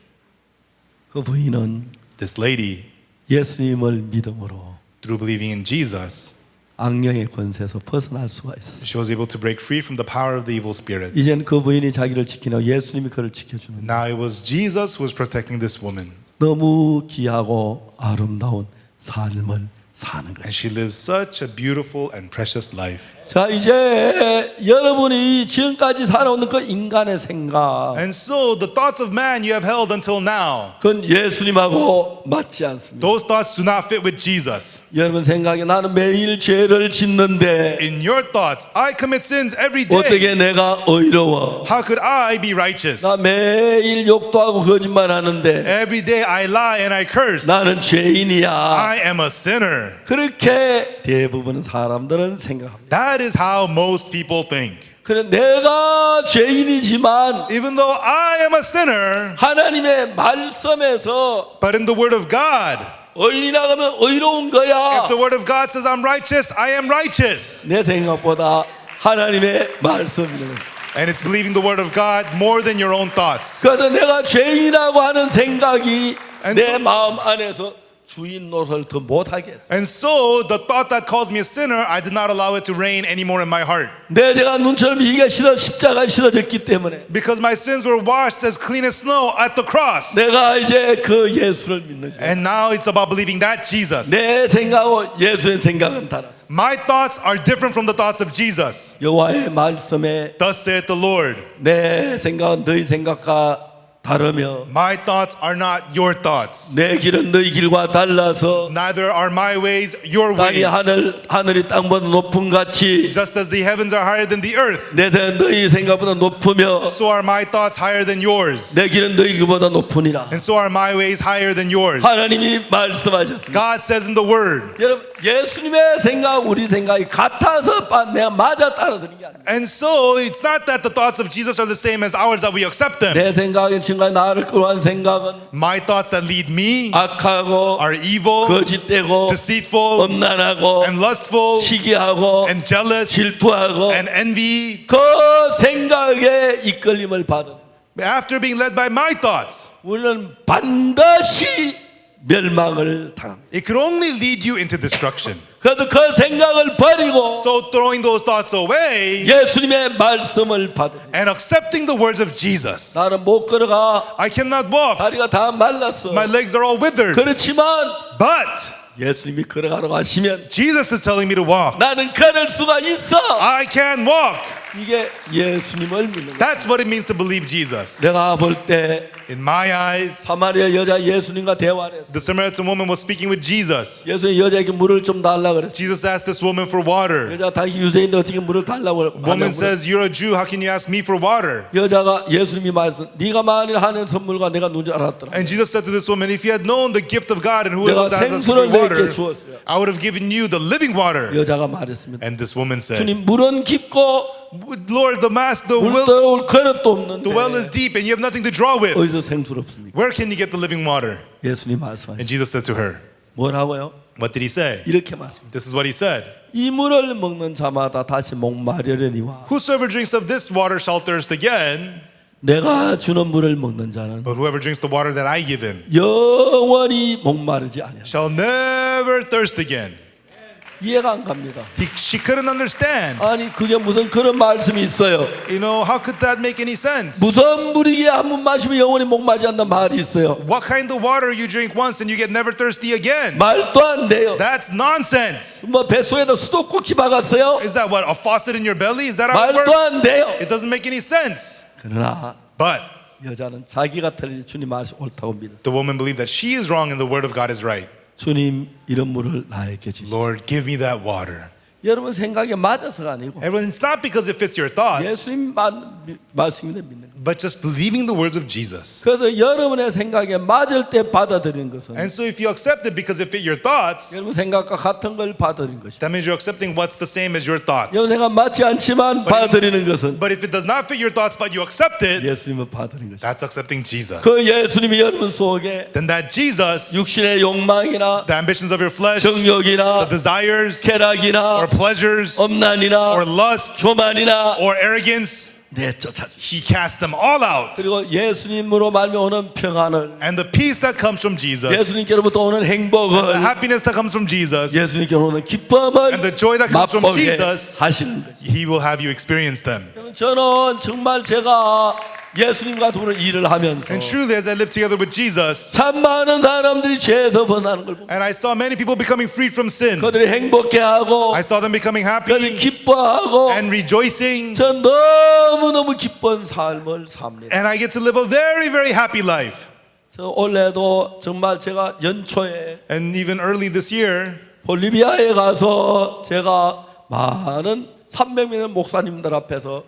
그 부인은 This lady, 예수님을 믿음으로 through believing in Jesus, 악령의 권세에서 벗어날 수가 있었어요. She was able to break free from the power of the evil spirit. 이제는 그 부인이 자기를 지키는 예수님이 그를 지켜주는 Now it was Jesus who was protecting this woman. 너무 귀하고 아름다운 삶을 사는 거예요. And she lived such a beautiful and precious life. 자, 이제 여러분이 지금까지 살아오는 그 인간의 생각, And so the thoughts of man you have held until now, 그건 예수님하고 맞지 않습니다. those thoughts do not fit with Jesus. 여러분 생각에 나는 매일 죄를 짓는데 In your thoughts, I commit sins every day. 어떻게 내가 의로워? How could I be righteous? 나 매일 욕도 하고 거짓말하는데 Every day I lie and I curse. 나는 죄인이야. I am a sinner. 그렇게 대부분 사람들은 생각합니다. That is how most people think. 그래 내가 죄인이지만 Even though I am a sinner, 하나님의 말씀에서 but in the Word of God, 의인이라 하면 의로운 거야. if the Word of God says I'm righteous, I am righteous. 내 생각보다 하나님의 말씀이는. And it's believing the Word of God more than your own thoughts. 그래서 내가 죄인이라고 하는 생각이 And 내 so- 마음 안에서 주인 노릇을 더 못하게 했어. And so the thought that calls me a sinner, I did not allow it to reign anymore in my heart. 내 죄가 눈처럼 이게 십자가에 씻어졌기 때문에 Because my sins were washed as clean as snow at the cross. 내가 이제 그 예수를 믿는 거야. And now it's about believing that Jesus. 내 생각하고 예수의 생각은 달라서 My thoughts are different from the thoughts of Jesus. 여호와의 말씀에 Thus saith the Lord. 내 생각은 너희 생각과 다르며 My thoughts are not your thoughts. 내 길은 너희 길과 달라서 Neither are my ways your 땅이 ways. 하늘이 땅보다 높은 같이 Just as the heavens are higher than the earth, 내 생각은 너희 생각보다 높으며 so are my thoughts higher than yours. 내 길은 너희 길보다 높으니라. And so are my ways higher than yours. 하나님이 말씀하셨습니다. God says in the word. 여러분 예수님의 생각 우리 생각이 같아서 내가 맞아 따라드는 게 아니에요. And so it's not that the thoughts of Jesus are the same as ours that we accept them. 내 생각은 지금까지 나를 끌어간 생각은 My thoughts that lead me 악하고 are evil, 거짓되고 deceitful, 엄난하고 and lustful, 시기하고 and jealous, 질투하고 and envy. 그 생각에 이끌림을 받은 After being led by my thoughts, 우리는 반드시 멸망을 당합니다. it could only lead you into destruction. 그래도 그 생각을 버리고 So throwing those thoughts away 예수님의 말씀을 받으니 and accepting the words of Jesus. 나는 못 걸어가. I cannot walk. 다리가 다 말랐어. My legs are all withered. 그렇지만 But 예수님이 걸어가라고 하시면 Jesus is telling me to walk. 나는 걸을 수가 있어. I can walk. 이게 예수님을 믿는 거야. That's what it means to believe Jesus. 내가 볼 때 In my eyes, 사마리아 여자 예수님과 대화를 했어. the Samaritan woman was speaking with Jesus. 예수님 여자에게 물을 좀 달라 그랬어. Jesus asked this woman for water. 여자 당신 유대인데 어떻게 물을 달라고 Woman 하냐고 says, "You're a Jew. How can you ask me for water?" 여자가 예수님이 말씀 네가 만일 하는 선물과 내가 누군지 알았더라. And Jesus said to this woman, "If you had known the gift of God and who it 내가 was that has asked 생수를 for water, 내게 주었어요. I would have given you the living water." 여자가 말했습니다. And this woman said, 주님 물은 깊고 "Lord, the master, 물 well, 떠올 그릇도 없는데 the well is deep, and you have nothing to draw with. 어디서 생수를 없습니까? Where can you get the living water?" 예수님 말씀하셨어요. And Jesus said to her, 뭐라고요? "What did he say?" 이렇게 말씀합니다. This is what he said. 이 물을 먹는 자마다 다시 목마르려니와 "Whosoever drinks of this water shall thirst again, 내가 주는 물을 먹는 자는 but whoever drinks the water that I give him 영원히 목마르지 아니하리라. shall never thirst again." 이해가 안 갑니다. She couldn't understand. 아니 그게 무슨 그런 말씀이 있어요. You know, how could that make any sense? 무슨 물이기에 한 번 마시면 영원히 목마르지 않는 말이 있어요. What kind of water you drink once and you get never thirsty again? 말도 안 돼요. That's nonsense. 뭐 뱃속에다 수도꼭지 박았어요? Is that what, a faucet in your belly? Is that how it 말도 works? 안 돼요. It doesn't make any sense. 그러나 But 여자는 자기가 틀리지 주님 말씀 옳다고 믿었어요. the woman believed that she is wrong and the word of God is right. 주님 이런 물을 나에게 주시오. Lord, give me that water. 여러분 생각에 맞아서가 아니고 Everyone, it's not because it fits your thoughts, 예수님 말씀을 믿는 거예요. but just believing the words of Jesus. 그래서 여러분의 생각에 맞을 때 받아들이는 것은 And so if you accept it because it fit your thoughts, 여러분 생각과 같은 걸 받아들이는 것이다. that means you're accepting what's the same as your thoughts. 여러분 생각 맞지 않지만 받아들이는 것은 But if it does not fit your thoughts, but you accept it, 예수님을 받아들이는 것이다. that's accepting Jesus. 그 예수님이 여러분 속에 Then that Jesus, 육신의 욕망이나 the ambitions of your flesh, 정욕이나 the desires, 쾌락이나 or pleasures, 엄난이나 or lust, 교만이나 or arrogance, 내쫓아주시고 He cast them all out. 그리고 예수님으로 말미 오는 평안을 And the peace that comes from Jesus, 예수님께로부터 오는 the 행복을 happiness that comes from Jesus, 예수님께로 오는 기쁨을 and the joy that comes from 맛보게 Jesus, 하시는데 He will have you experience them. 저는 정말 제가 예수님과 더불어 일을 하면서 And truly, as I lived together with Jesus, 참 많은 사람들이 죄에서 벗어나는 걸 보고 and I saw many people becoming freed from sin, 그들이 행복해하고 I saw them becoming 그들이 happy 기뻐하고 and rejoicing, 저 너무너무 기쁜 삶을 삽니다. and I get to live a very, very happy life. 저 올해도 정말 제가 연초에 And even early this year, 볼리비아에 가서 제가 많은 300명의 목사님들 앞에서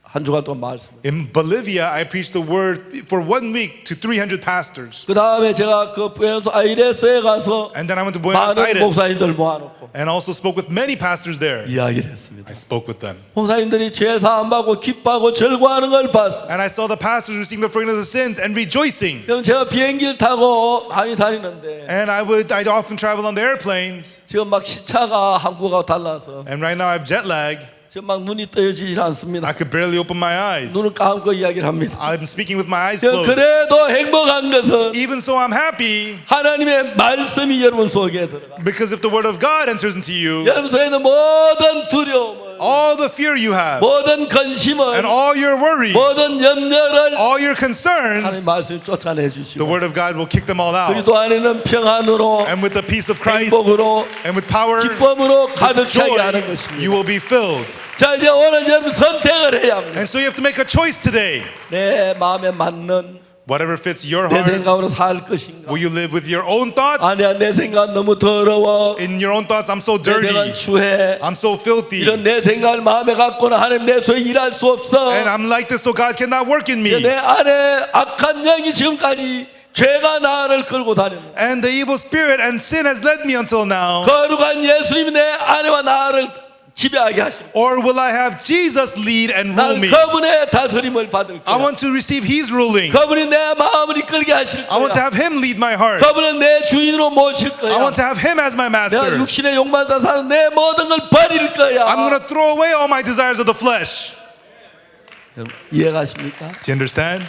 한 주간 동안 말씀을 in Bolivia, I preached the word for 1 week to 300 pastors. 그 다음에 제가 그 부에노스아이레스에 가서 And then I went to Buenos 많은 Aires 목사님들 모아놓고 and also spoke with many pastors there. 이야기를 했습니다. I spoke with them. 목사님들이 죄 사함 받고 기뻐하고 즐거워하는 걸 봤어요. And I saw the pastors receiving the forgiveness of sins and rejoicing. 그럼 제가 비행기를 타고 많이 다니는데 And I'd often travel on the airplanes. 지금 막 시차가 한국하고 달라서 And right now I have jet lag. 지금 막 눈이 떠지질 않습니다. I could barely open my eyes. 눈을 감고 이야기를 합니다. I'm speaking with my eyes 지금 closed. 그래도 행복한 것은 Even so, I'm happy 하나님의 말씀이 여러분 속에 들어가. because if the word of God enters into you, 여러분 속에 있는 모든 두려움을, all the fear you have 모든 근심을, and all your worries, 모든 염려를 all your 하나님 concerns, 말씀이 쫓아내 the 주시고 word of God will kick them all out. 그리스도 안에는 평안으로 And with the peace of Christ 행복으로 and with power, 기쁨으로 가득 차게 joy, 하는 you 것입니다. will be filled. 자 이제 오늘 여러분 선택을 해야 합니다. And so you have to make a choice today. 내 마음에 맞는 Whatever fits your 내 heart, 생각으로 살 것인가? will you live with your own thoughts? 아니야 내 생각 너무 더러워. In your own thoughts, I'm so 내 생각 dirty. 추해. I'm so filthy. 이런 내 생각을 마음에 갖고는 하나님 내 속에 일할 수 없어. And I'm like this, so God cannot work in me. 내 안에 악한 영이 지금까지 죄가 나를 끌고 다니는 And the evil spirit and sin has led me until now. 거룩한 예수님이 내 안에와 나를 지배하게 하시고 Or will I have Jesus lead and rule 난 me? 그분의 다스림을 받을 I 거야. want to receive His ruling. 그분이 내 마음을 이끌게 하실 I want to 거야. have Him lead my heart. 그분은 내 주인으로 모실 I want to 거야. have Him as my 내가 master. 육신의 욕만 다 사는 내 모든 걸 버릴 거야. I'm going to throw away all my desires of the flesh. 여러분, 이해가십니까? Do you understand?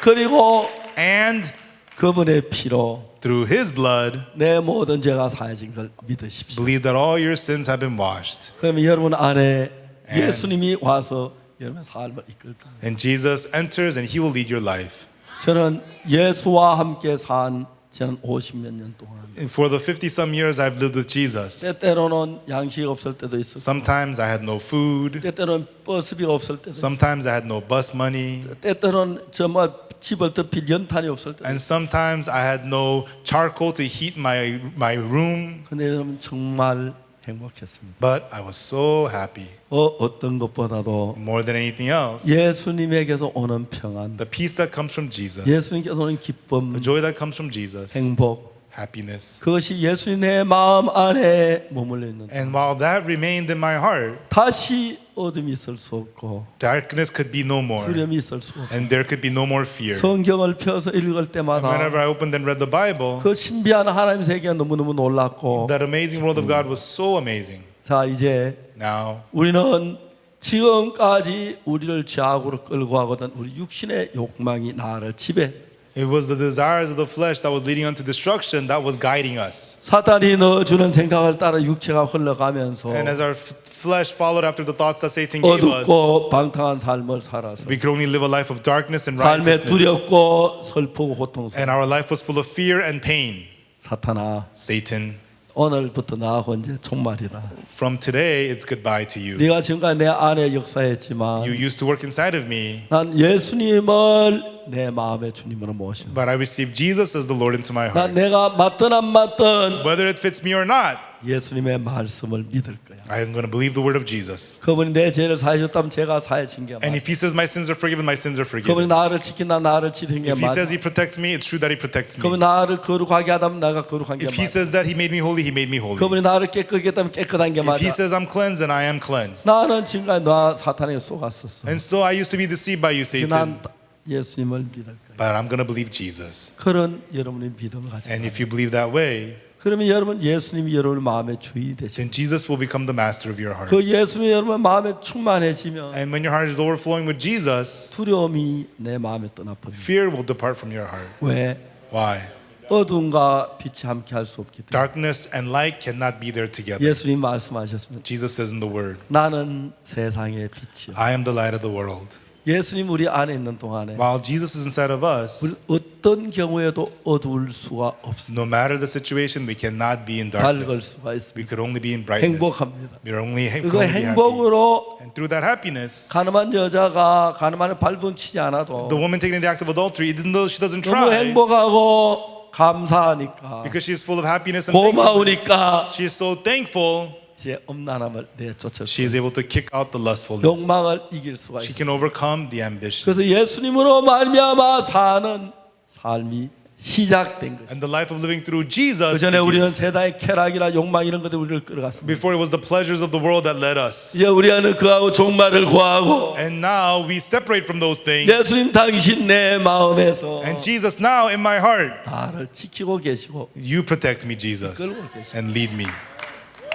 그리고 And 그분의 피로 through His blood, 내 모든 죄가 사해진 걸 믿으십시오. believe that all your sins have been washed. 그러면 여러분 안에 예수님이 와서 여러분의 삶을 이끌 거예요. And Jesus enters and He will lead your life. 저는 예수와 함께 산 저는 50몇 년 동안 And for the 50-some years I've lived with Jesus, 때때로는 양식 없을 때도 있었고 sometimes I had no food. 때때로는 버스비가 없을 때도 있었고 Sometimes I had no bus money. 때때로는 정말 집을 덮일 연탄이 없을 때도 And sometimes I had no charcoal to heat my room. 근데 여러분 정말 행복했습니다. But I was so happy. 어떤 것보다도 More than anything else, 예수님에게서 오는 평안, the peace that comes from Jesus, 예수님께서 오는 기쁨, the joy that comes from Jesus, 행복, happiness. 그것이 예수님의 마음 안에 머물러 있는 And while that remained in my heart, 다시 어둠이 있을 수 없고 darkness could be no more. 두려움이 있을 수 없고 And there could be no more fear. 성경을 펴서 읽을 And 때마다 whenever I opened and read the Bible, 그 신비한 하나님 세계가 너무너무 놀랍고 that amazing world of God was so amazing. 자 이제 Now, 우리는 지금까지 우리를 죄악으로 끌고 가거든 우리 육신의 욕망이 나를 지배 it was the desires of the flesh that was leading unto destruction that was guiding us. 사탄이 넣어주는 생각을 따라 육체가 흘러가면서 And as our flesh followed after the thoughts that Satan gave us, 어둡고 방탕한 삶을 살아서 we could only live a life of darkness and 삶에 righteousness. 두렵고 슬프고 고통스러워 And our life was full of fear and pain. 사탄아 Satan, 오늘부터 나하고 이제 종말이다 from today, it's goodbye to you. 네가 지금까지 내 안에 역사했지만 You used to work inside of me, 난 예수님을 내 마음의 주님으로 모셔 but I received Jesus as the Lord into my 난 heart. 내가 맞든 안 맞든 Whether it fits me or not, 예수님의 말씀을 믿을 거야 I am going to believe the word of Jesus. 그분이 내 죄를 사하셨다면 제가 사하신 게 And 맞아 if He says my sins are forgiven, my sins are 그분이 forgiven. 나를 지킨다 나를 지키는 게 If He 맞아 says He protects me, it's true that He protects me. 그분이 나를 거룩하게 하다면 내가 거룩한 게 If He 맞아 says that He made me holy, He made me holy. 그분이 나를 깨끗하게 했다면 깨끗한 게 If 맞아 He says I'm cleansed, then I am cleansed. 나는 지금까지 나 사탄에게 속았었어 And so I used to be deceived by you, 난 Satan. 예수님을 믿을 거예요. but I'm going to believe Jesus. 그런 여러분의 믿음을 가지고 And if you believe that way, 그러면 여러분 예수님이 여러분 마음의 주인이 되시고 then Jesus will become the master of your heart. 그 예수님이 여러분 마음에 충만해지면 And when your heart is overflowing with Jesus, 두려움이 내 마음에 떠나버립니다. fear will depart from your heart. 왜? Why? 어둠과 빛이 함께 할 수 없기 때문에. Darkness and light cannot be there together. 예수님 말씀하셨습니다. Jesus says in the word, 나는 세상의 빛이요. I am the light of the world. 예수님 우리 안에 있는 동안에 While Jesus is inside of us, 어떤 경우에도 어두울 수가 없습니다. no matter the situation, we cannot be in 밝을 darkness. 수가 있습니다. We could only be in brightness. 행복합니다. We are only 그 can only be happy. 행복으로 And through that happiness, 가늠한 여자가 가늠하는 발버둥 치지 않아도 the woman taking the act of adultery, even though she doesn't 너무 try, 행복하고 감사하니까 because she is full of happiness and thankfulness, 고마우니까 she is so thankful, 이제 엄란함을 내쫓을 she is able to kick out the lustfulness. 욕망을 이길 수가 She 있어요. can overcome the ambition. 그래서 예수님으로 말미암아 사는 삶이 시작된 것이죠. And the life of living through 그 Jesus, 전에 begins. 우리는 세상의 쾌락이나 욕망 이런 것들 우리를 끌어갔습니다. Before it was the pleasures of the world that led us. 이제 우리는 그하고 종말을 구하고 And now we separate from those things. 예수님 당신 내 마음에서 And Jesus, now in my heart, 나를 지키고 계시고 you protect me, Jesus, 이끌고 계시고 and lead me.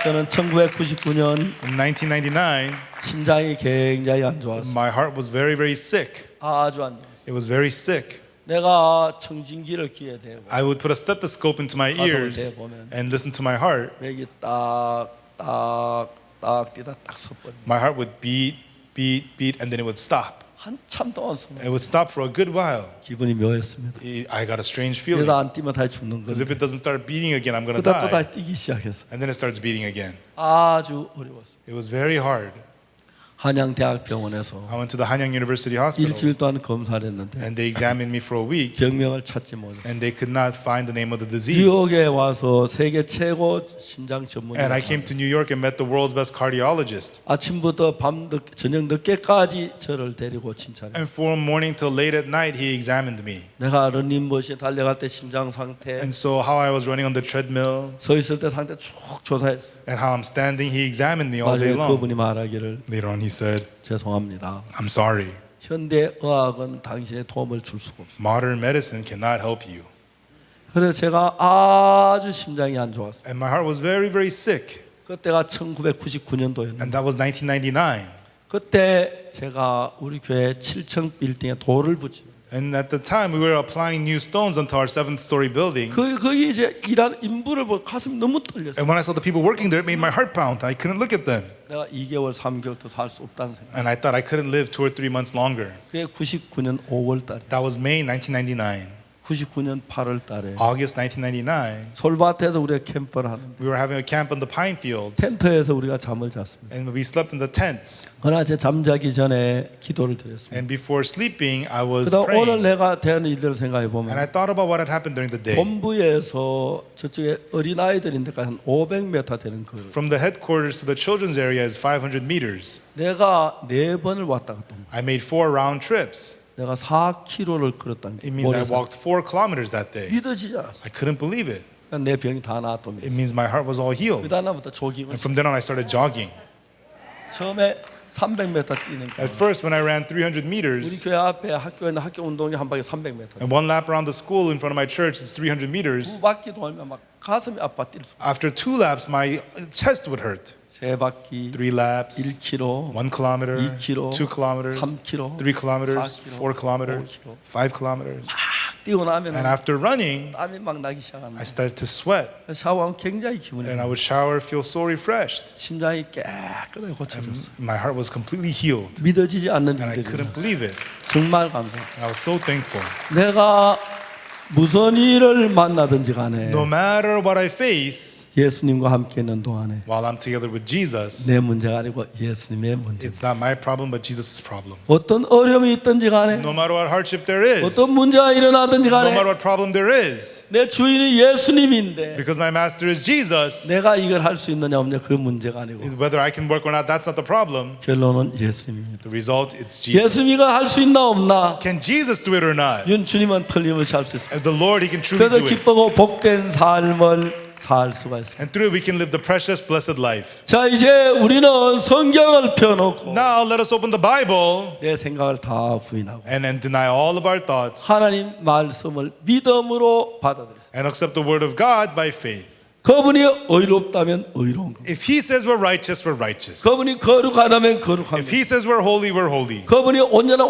저는 1999년 In 1999, 심장이 굉장히 안 좋았어요. my heart was very, very sick. 아주 안 좋았어요. It was very sick. 내가 청진기를 귀에 대고 I would put a stethoscope into my 가슴을 ears 대보면 and listen to my heart. 맥이 딱딱딱 뛰다 딱 서버려. My heart would beat, beat, beat, and then it would stop. 한참 동안 숨어. It would stop for a good while. 기분이 묘했습니다. I got a strange feeling. 그래서 안 뛰면 다시 죽는 Because 거예요. if it doesn't start beating again, I'm going to 그러다 또 die. 다시 뛰기 시작했어. And then it starts beating again. 아주 어려웠어요. It was very hard. 한양대학병원에서 I went to the Hanyang University Hospital, 일주일 동안 검사를 했는데 and they examined me for a week, 병명을 찾지 못했어요. and they could not find the name of the disease. 뉴욕에 와서 세계 최고 심장 전문의 And I came to New York and met the world's best cardiologist. 아침부터 저녁 늦게까지 저를 데리고 칭찬해. And from morning till late at night, he examined me. 내가 런닝머신 달려갈 때 심장 상태, And so how I was running on the treadmill 서 있을 때 상태 쭉 조사했어. and how I'm standing, he examined me all day 나중에 long. 그분이 말하기를 Later on, he said, 죄송합니다. I'm sorry. 현대 의학은 당신의 도움을 줄 수가 없어. Modern medicine cannot help you. 그래서 제가 아주 심장이 안 좋았어요. And my heart was very, very sick. 그때가 1999년도였는데 And that was 1999. 그때 제가 우리 교회 7층 빌딩에 돌을 붙이고 And at the time, we were applying new stones onto our 7th story building. 거기 이제 일하는 인부를 보고 가슴이 너무 떨렸어요. And when I saw the people working there, it made my heart pound. I couldn't look at them. 내가 2개월, 3개월 더 살 수 없다는 생각. And I thought I couldn't live 2 or 3 months longer. 그게 99년 5월 달에, That was May 1999. 99년 8월 달에 August 1999, 솔밭에서 우리가 캠프를 하는데 we were having a camp on the pine fields. 텐트에서 우리가 잠을 잤습니다. And we slept in the tents. 그러나 제 잠자기 전에 기도를 드렸습니다. And before sleeping, I was 그다음 오늘 praying. 내가 대한 일들을 생각해 And 보면 I thought about what had happened during the day. 본부에서 저쪽에 어린아이들인데까지 한 500m 되는 거를 From the headquarters to the children's area is 500 meters. 내가 4번을 왔다 갔다 합니다. I made 4 round trips. 내가 4km를 걸었다는 게 It means I 모래산. walked 4 kilometers that day. 믿어지지 않았어. I couldn't believe it. 내 병이 다 나았답니다. It means my heart was all healed. 그다음부터 조깅을 And from then on, I started jogging. 처음에 300m 뛰는 거. At first, when I ran 300 우리 meters, 교회 앞에 학교에 있는 학교 운동이 한 바퀴 300m. and one lap around the school in front of my church is 300 meters, 두 바퀴 돌면 막 가슴이 아파 뛸 수. after 2 laps, my chest would hurt. 세 바퀴 3 laps, 1km, 1 kilometer, 2 km, 2 kilometers, 3km, 3 kilometers, 4 4 kilometers, 5 kilometers. 막 뛰고 나면 And after running, 땀이 막 나기 시작합니다. I started to sweat. 샤워하면 굉장히 기분이 And I would shower, feel so refreshed. 심장이 깨끗하게 고쳐졌어. My heart was completely healed. 믿어지지 않는 And I 일들이 couldn't believe it. 정말 감사해. And I was so thankful. 내가 무슨 일을 만나든지 간에 No matter what I face, 예수님과 함께 있는 동안에 while I'm together with Jesus, 내 문제가 아니고 예수님의 문제. it's not my problem, but Jesus' problem. 어떤 어려움이 있든지 간에 No matter what hardship there is, 어떤 문제가 일어나든지 no 간에 matter what problem there is, 내 주인이 예수님인데 because my master is Jesus, 내가 이걸 할 수 있느냐 없느냐 그 문제가 아니고 whether I can work or not, that's not the problem. 결론은 예수님입니다. The result, it's Jesus. 예수님이 할 수 있나 없나 Can Jesus do it or not? 윤 주님은 틀림없이 할 수 있습니다. The Lord, He can truly 그래서 do it. 기쁘고 복된 삶을 살 수가 있습니다. And through it we can live the precious, blessed life. 자, 이제 우리는 성경을 펴놓고 Now let us open the Bible 내 생각을 다 부인하고 and then deny all of our thoughts 하나님 말씀을 믿음으로 받아들였습니다. and accept the word of God by faith. 그분이 의롭다면 의로운 겁니다. If he says we're righteous, we're righteous. 그분이 거룩하다면 거룩한 If 겁니다. he says we're holy, we're holy. 그분이 온전한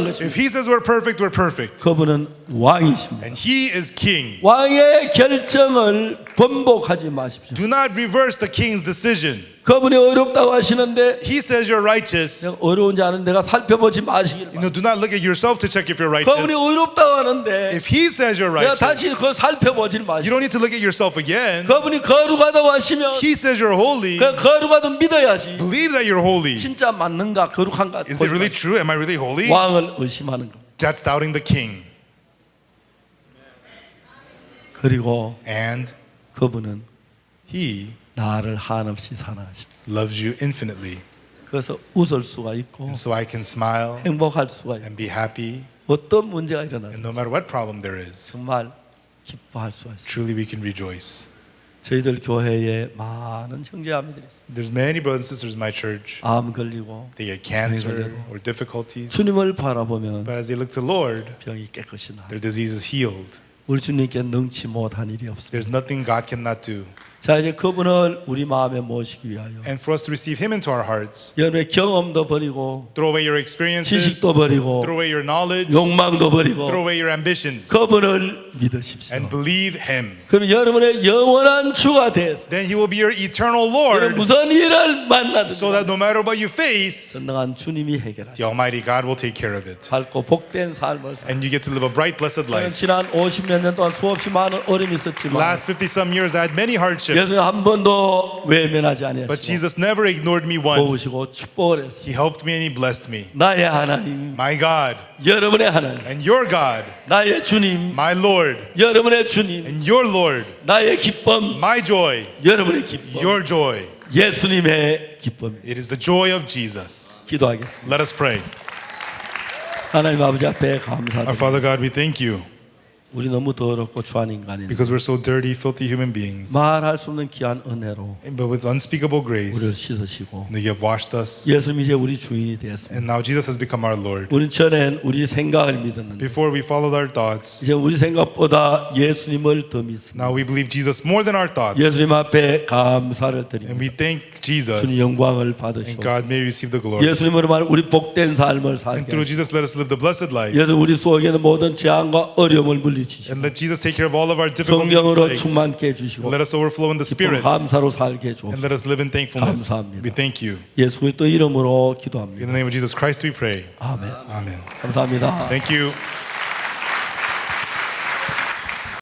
If 것입니다. he says we're perfect, we're perfect. 그분은 왕이십니다. And he is king. 왕의 결정을 번복하지 마십시오. Do not reverse the king's decision. 그분이 의롭다고 하시는데 He says you're righteous. 내가 어려운지 아는 내가 살펴보지 마시길 바랍니다. Do not look at yourself to check if you're 그분이 righteous. 의롭다고 하는데 If he says you're 내가 righteous, 다시 그걸 살펴보지 you 마시고 don't need to look at yourself again. 그분이 거룩하다고 하시면 He says you're holy. 그 거룩하다고 믿어야지 Believe that you're holy. 진짜 맞는가 거룩한가 Is it really true? Am I really holy? 왕을 의심하는 거. That's doubting the king. 그리고 And 그분은 he 나를 한없이 사랑하십니다. loves you infinitely. 그래서 웃을 수가 있고 And so I can smile 행복할 수가 있고 and be happy. 어떤 문제가 일어나도 And no matter what problem there is, 정말 기뻐할 수가 있어요. truly we can rejoice. 저희들 교회에 많은 형제자매들이 있어요. There's many brothers and sisters in my church. 암 걸리고 They get cancer or difficulties. 주님을 바라보면 But as they look to Lord, 병이 깨끗이 나. their disease is healed. 우리 주님께 능치 못한 일이 없습니다. There's nothing God cannot do. 자, 이제 그분을 우리 마음에 모시기 위하여 And for us to receive Him into our hearts, 여러분의 경험도 버리고 throw away your experiences, 지식도 버리고 throw away your knowledge, 욕망도 버리고 throw away your ambitions, 그분을 믿으십시오. and believe Him. 그럼 여러분의 영원한 주가 되어서 Then He will be your eternal 여러분 Lord, 무슨 일을 만나든지 so that no matter what you face, 전능한 주님이 해결하시고 the Almighty God will take care of it. 밝고 복된 삶을 살고 And you get to live a bright, blessed life. 지난 50몇 년 동안 수없이 많은 어려움이 있었지만 Last 50 some years, I had many hardships, 예수님 한 번도 외면하지 but 아니하시고 Jesus never ignored me once. 도우시고 축복을 했습니다. He helped me and He blessed me. 나의 하나님, My God 여러분의 하나님, and your God, 나의 주님, my Lord 여러분의 주님, and your Lord, 나의 기쁨, my joy, 여러분의 기쁨, your joy. 예수님의 기쁨. It is the joy of Jesus. 기도하겠습니다. Let us pray. 하나님 아버지 앞에 Our 감사드립니다. Father God, we thank you 우리 너무 더럽고 추한 인간인데 because we're so dirty, filthy human beings. 말할 수 없는 귀한 은혜로 But with unspeakable 우리를 grace, 씻으시고 you have washed us. 예수님 이제 우리 주인이 되었습니다. And now Jesus has become our Lord. 우리는 전엔 우리 생각을 믿었는데 Before we followed our thoughts, 이제 우리 생각보다 예수님을 더 믿습니다. now we believe Jesus more than our thoughts. 예수님 앞에 감사를 And 드립니다. we thank Jesus. 주님 영광을 And 받으시고 God may receive the glory. 예수님으로 말 우리 복된 삶을 살게 And through 하시고 Jesus, let us live the blessed life. 예수 우리 속에는 모든 재앙과 어려움을 물리치시고 And let Jesus take care of all of our difficulties. 성령으로 and plagues. 충만케 해주시고 Let us overflow in the 기쁨 Spirit. 감사로 살게 And 해주옵소서. let us live in thankfulness. 감사합니다. We thank you. 예수 그리스도 이름으로 In 기도합니다. the name of Jesus Christ we pray. 아멘. Amen. 감사합니다. Thank you.